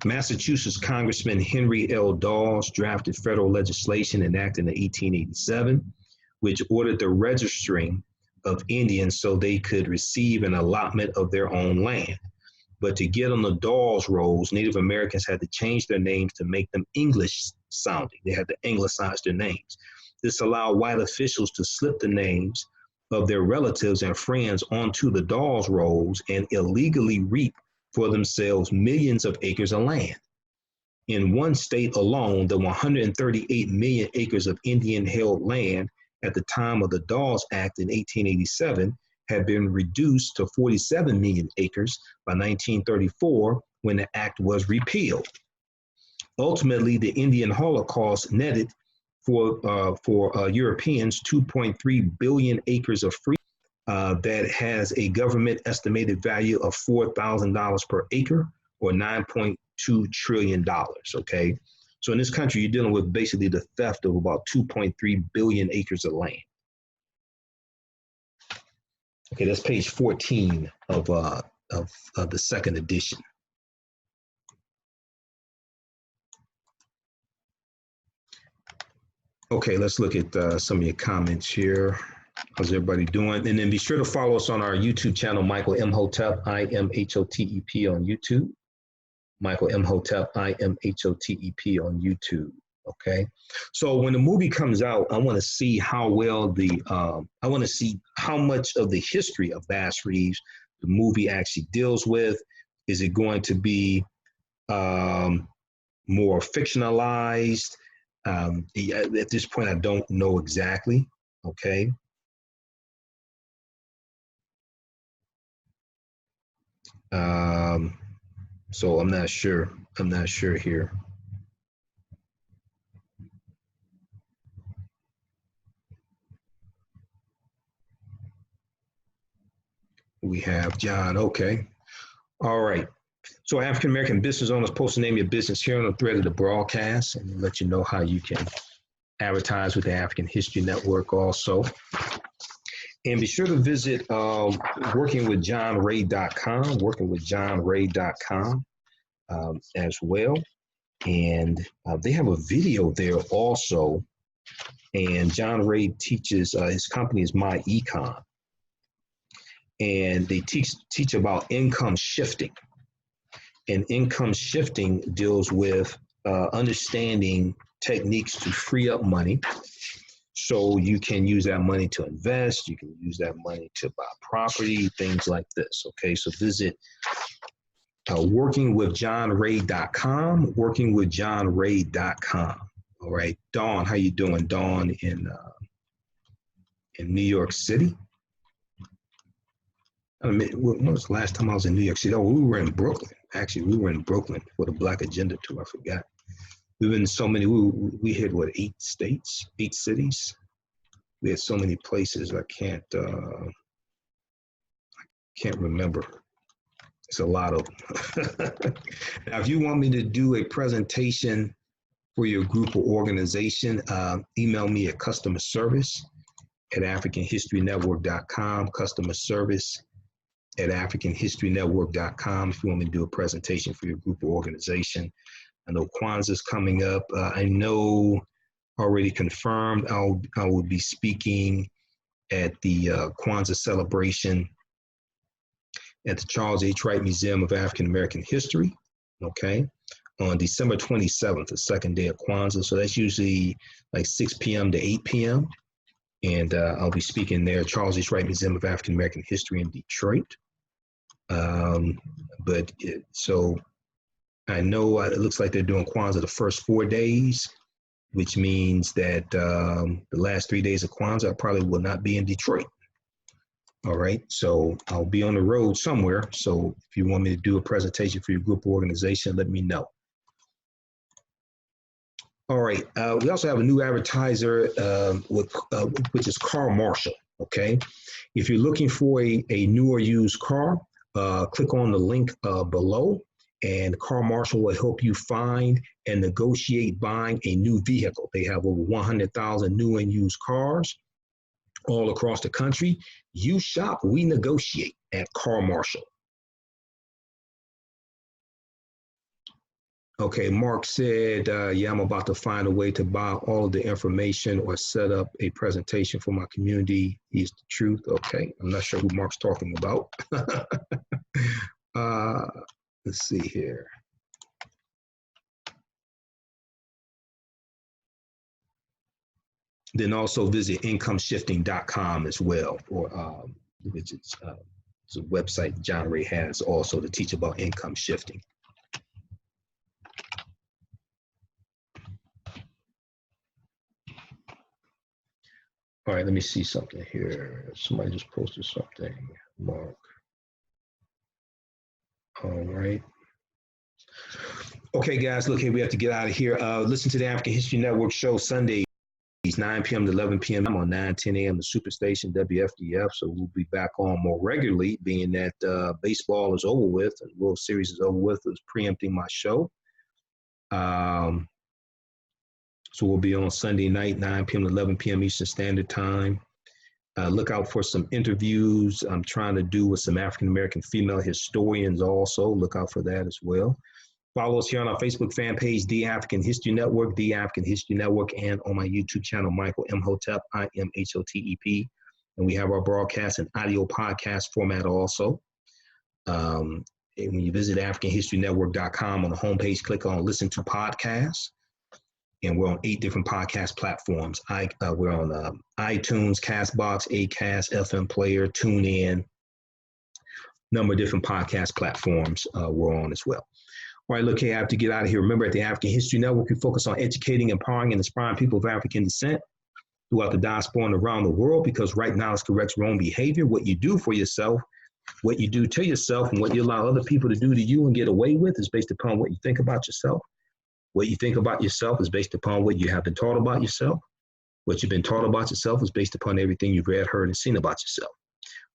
Massachusetts Congressman Henry L. Dawes drafted federal legislation enacted in 1887, which ordered the registering of Indians so they could receive an allotment of their own land. But to get on the Dawes rolls, Native Americans had to change their names to make them English sounding. They had to anglicize their names. This allowed white officials to slip the names of their relatives and friends onto the Dawes rolls and illegally reap for themselves millions of acres of land. In one state alone, the 138 million acres of Indian-held land at the time of the Dawes Act in 1887 had been reduced to 47 million acres by 1934 when the act was repealed. Ultimately, the Indian Holocaust netted for Europeans 2.3 billion acres of free that has a government estimated value of $4,000 per acre, or $9.2 trillion, okay? So in this country, you're dealing with basically the theft of about 2.3 billion acres of land. Okay, that's page 14 of the 2nd edition. Okay, let's look at some of your comments here. How's everybody doing? And then be sure to follow us on our YouTube channel, Michael Imhotep, Imhotep on YouTube. Michael Imhotep, Imhotep on YouTube. Okay. So when the movie comes out, I want to see how well I want to see how much of the history of Bass Reeves the movie actually deals with. Is it going to be more fictionalized? At this point, I don't know exactly. Okay. So I'm not sure. I'm not sure here. We have John. Okay. All right. So African American business owners post the name of your business here on the thread of the broadcast and let you know how you can advertise with the African History Network also. And be sure to visit workingwithjohnray.com, workingwithjohnray.com as well. And they have a video there also. And John Ray teaches, his company is My Econ. And they teach about income shifting. And income shifting deals with understanding techniques to free up money. So you can use that money to invest, you can use that money to buy property, things like this. Okay, so visit workingwithjohnray.com, workingwithjohnray.com. All right, Dawn, how you doing? Dawn in New York City. When was the last time I was in New York City? Oh, we were in Brooklyn. Actually, we were in Brooklyn for the Black Agenda tour. I forgot. We've been in so many. We hit what, 8 states, 8 cities. We had so many places. I can't remember. It's a lot of them. Now, if you want me to do a presentation for your group or organization, email me at customer service at africanhistorynetwork.com, customer service at africanhistorynetwork.com if you want me to do a presentation for your group or organization. I know Kwanzaa's coming up. I know already confirmed I will be speaking at the Kwanzaa celebration at the Charles H. Wright Museum of African American History, okay, on December 27th, the second day of Kwanzaa. So that's usually like 6 p.m. to 8 p.m. And I'll be speaking there, Charles H. Wright Museum of African American History in Detroit. So I know it looks like they're doing Kwanzaa the first 4 days, which means that the last 3 days of Kwanzaa I probably will not be in Detroit. All right, so I'll be on the road somewhere. So if you want me to do a presentation for your group or organization, let me know. All right, we also have a new advertiser, which is Car Marshall, okay? If you're looking for a new or used car, click on the link below, and Car Marshall will help you find and negotiate buying a new vehicle. They have over 100,000 new and used cars all across the country. You shop, we negotiate at Car Marshall. Okay, Mark said, yeah, I'm about to find a way to buy all of the information or set up a presentation for my community. He's the truth. Okay, I'm not sure who Mark's talking about. Let's see here. Then also visit incomeshifting.com as well, or which is it's a website John Ray has also to teach about income shifting. All right, let me see something here. Somebody just posted something, Mark. All right. Okay, guys, look, here we have to get out of here. Listen to the African History Network show Sundays, 9 p.m. to 11 p.m. I'm on 9:10 a.m. the Superstation WFDF. So we'll be back on more regularly, being that baseball is over with and World Series is over with. It's preempting my show. So we'll be on Sunday night, 9 p.m. to 11 p.m. Eastern Standard Time. Look out for some interviews I'm trying to do with some African-American female historians also. Look out for that as well. Follow us here on our Facebook fan page, The African History Network, The African History Network, and on my YouTube channel, Michael Imhotep, Imhotep. And we have our broadcast in audio podcast format also. And when you visit AfricanHistoryNetwork.com on the homepage, click on Listen to Podcasts. And we're on 8 different podcast platforms. We're on iTunes, CastBox, Acast, FM Player, TuneIn, number of different podcast platforms we're on as well. All right, look, hey, I have to get out of here. Remember, at the African History Network, we focus on educating, empowering, and inspiring people of African descent throughout the diaspora and around the world, because right knowledge corrects wrong behavior. What you do for yourself, what you do to yourself, and what you allow other people to do to you and get away with is based upon what you think about yourself. What you think about yourself is based upon what you have been taught about yourself. What you've been taught about yourself is based upon everything you've read, heard, and seen about yourself.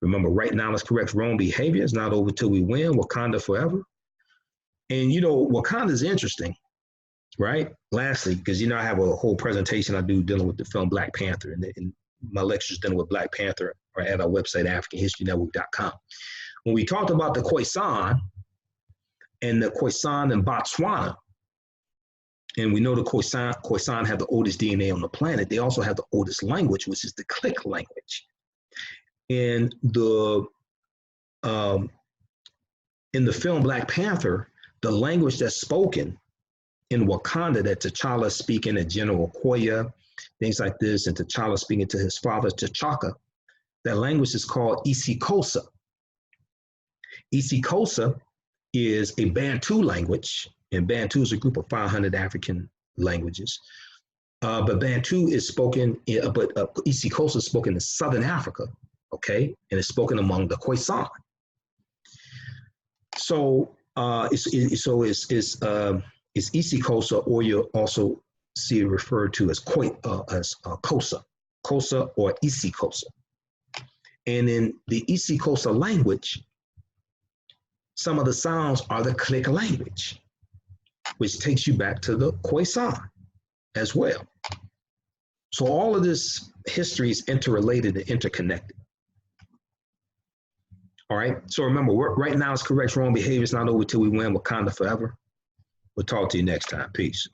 Remember, right knowledge corrects wrong behavior. It's not over till we win. Wakanda forever. And, you know, Wakanda is interesting, right? Lastly, because, you know, I have a whole presentation I do dealing with the film Black Panther, and my lectures dealing with Black Panther are at our website, AfricanHistoryNetwork.com. When we talked about the Khoisan and the Khoisan in Botswana, and we know the Khoisan have the oldest DNA on the planet, they also have the oldest language, which is the Click language. And in the film Black Panther, the language that's spoken in Wakanda, that T'Challa speaking at General Okoye, things like this, and T'Challa speaking to his father T'Chaka, that language is called isiXhosa. isiXhosa is a Bantu language, and Bantu is a group of 500 African languages. But Bantu is spoken, isiXhosa is spoken in Southern Africa, okay? And it's spoken among the Khoisan. So it's isiXhosa, or you also see it referred to as Xhosa or isiXhosa. And in the isiXhosa language, some of the sounds are the Click language, which takes you back to the Khoisan as well. So all of this history is interrelated and interconnected. All right, so remember, right now it's correct wrong behavior. It's not over till we win. Wakanda forever. We'll talk to you next time. Peace.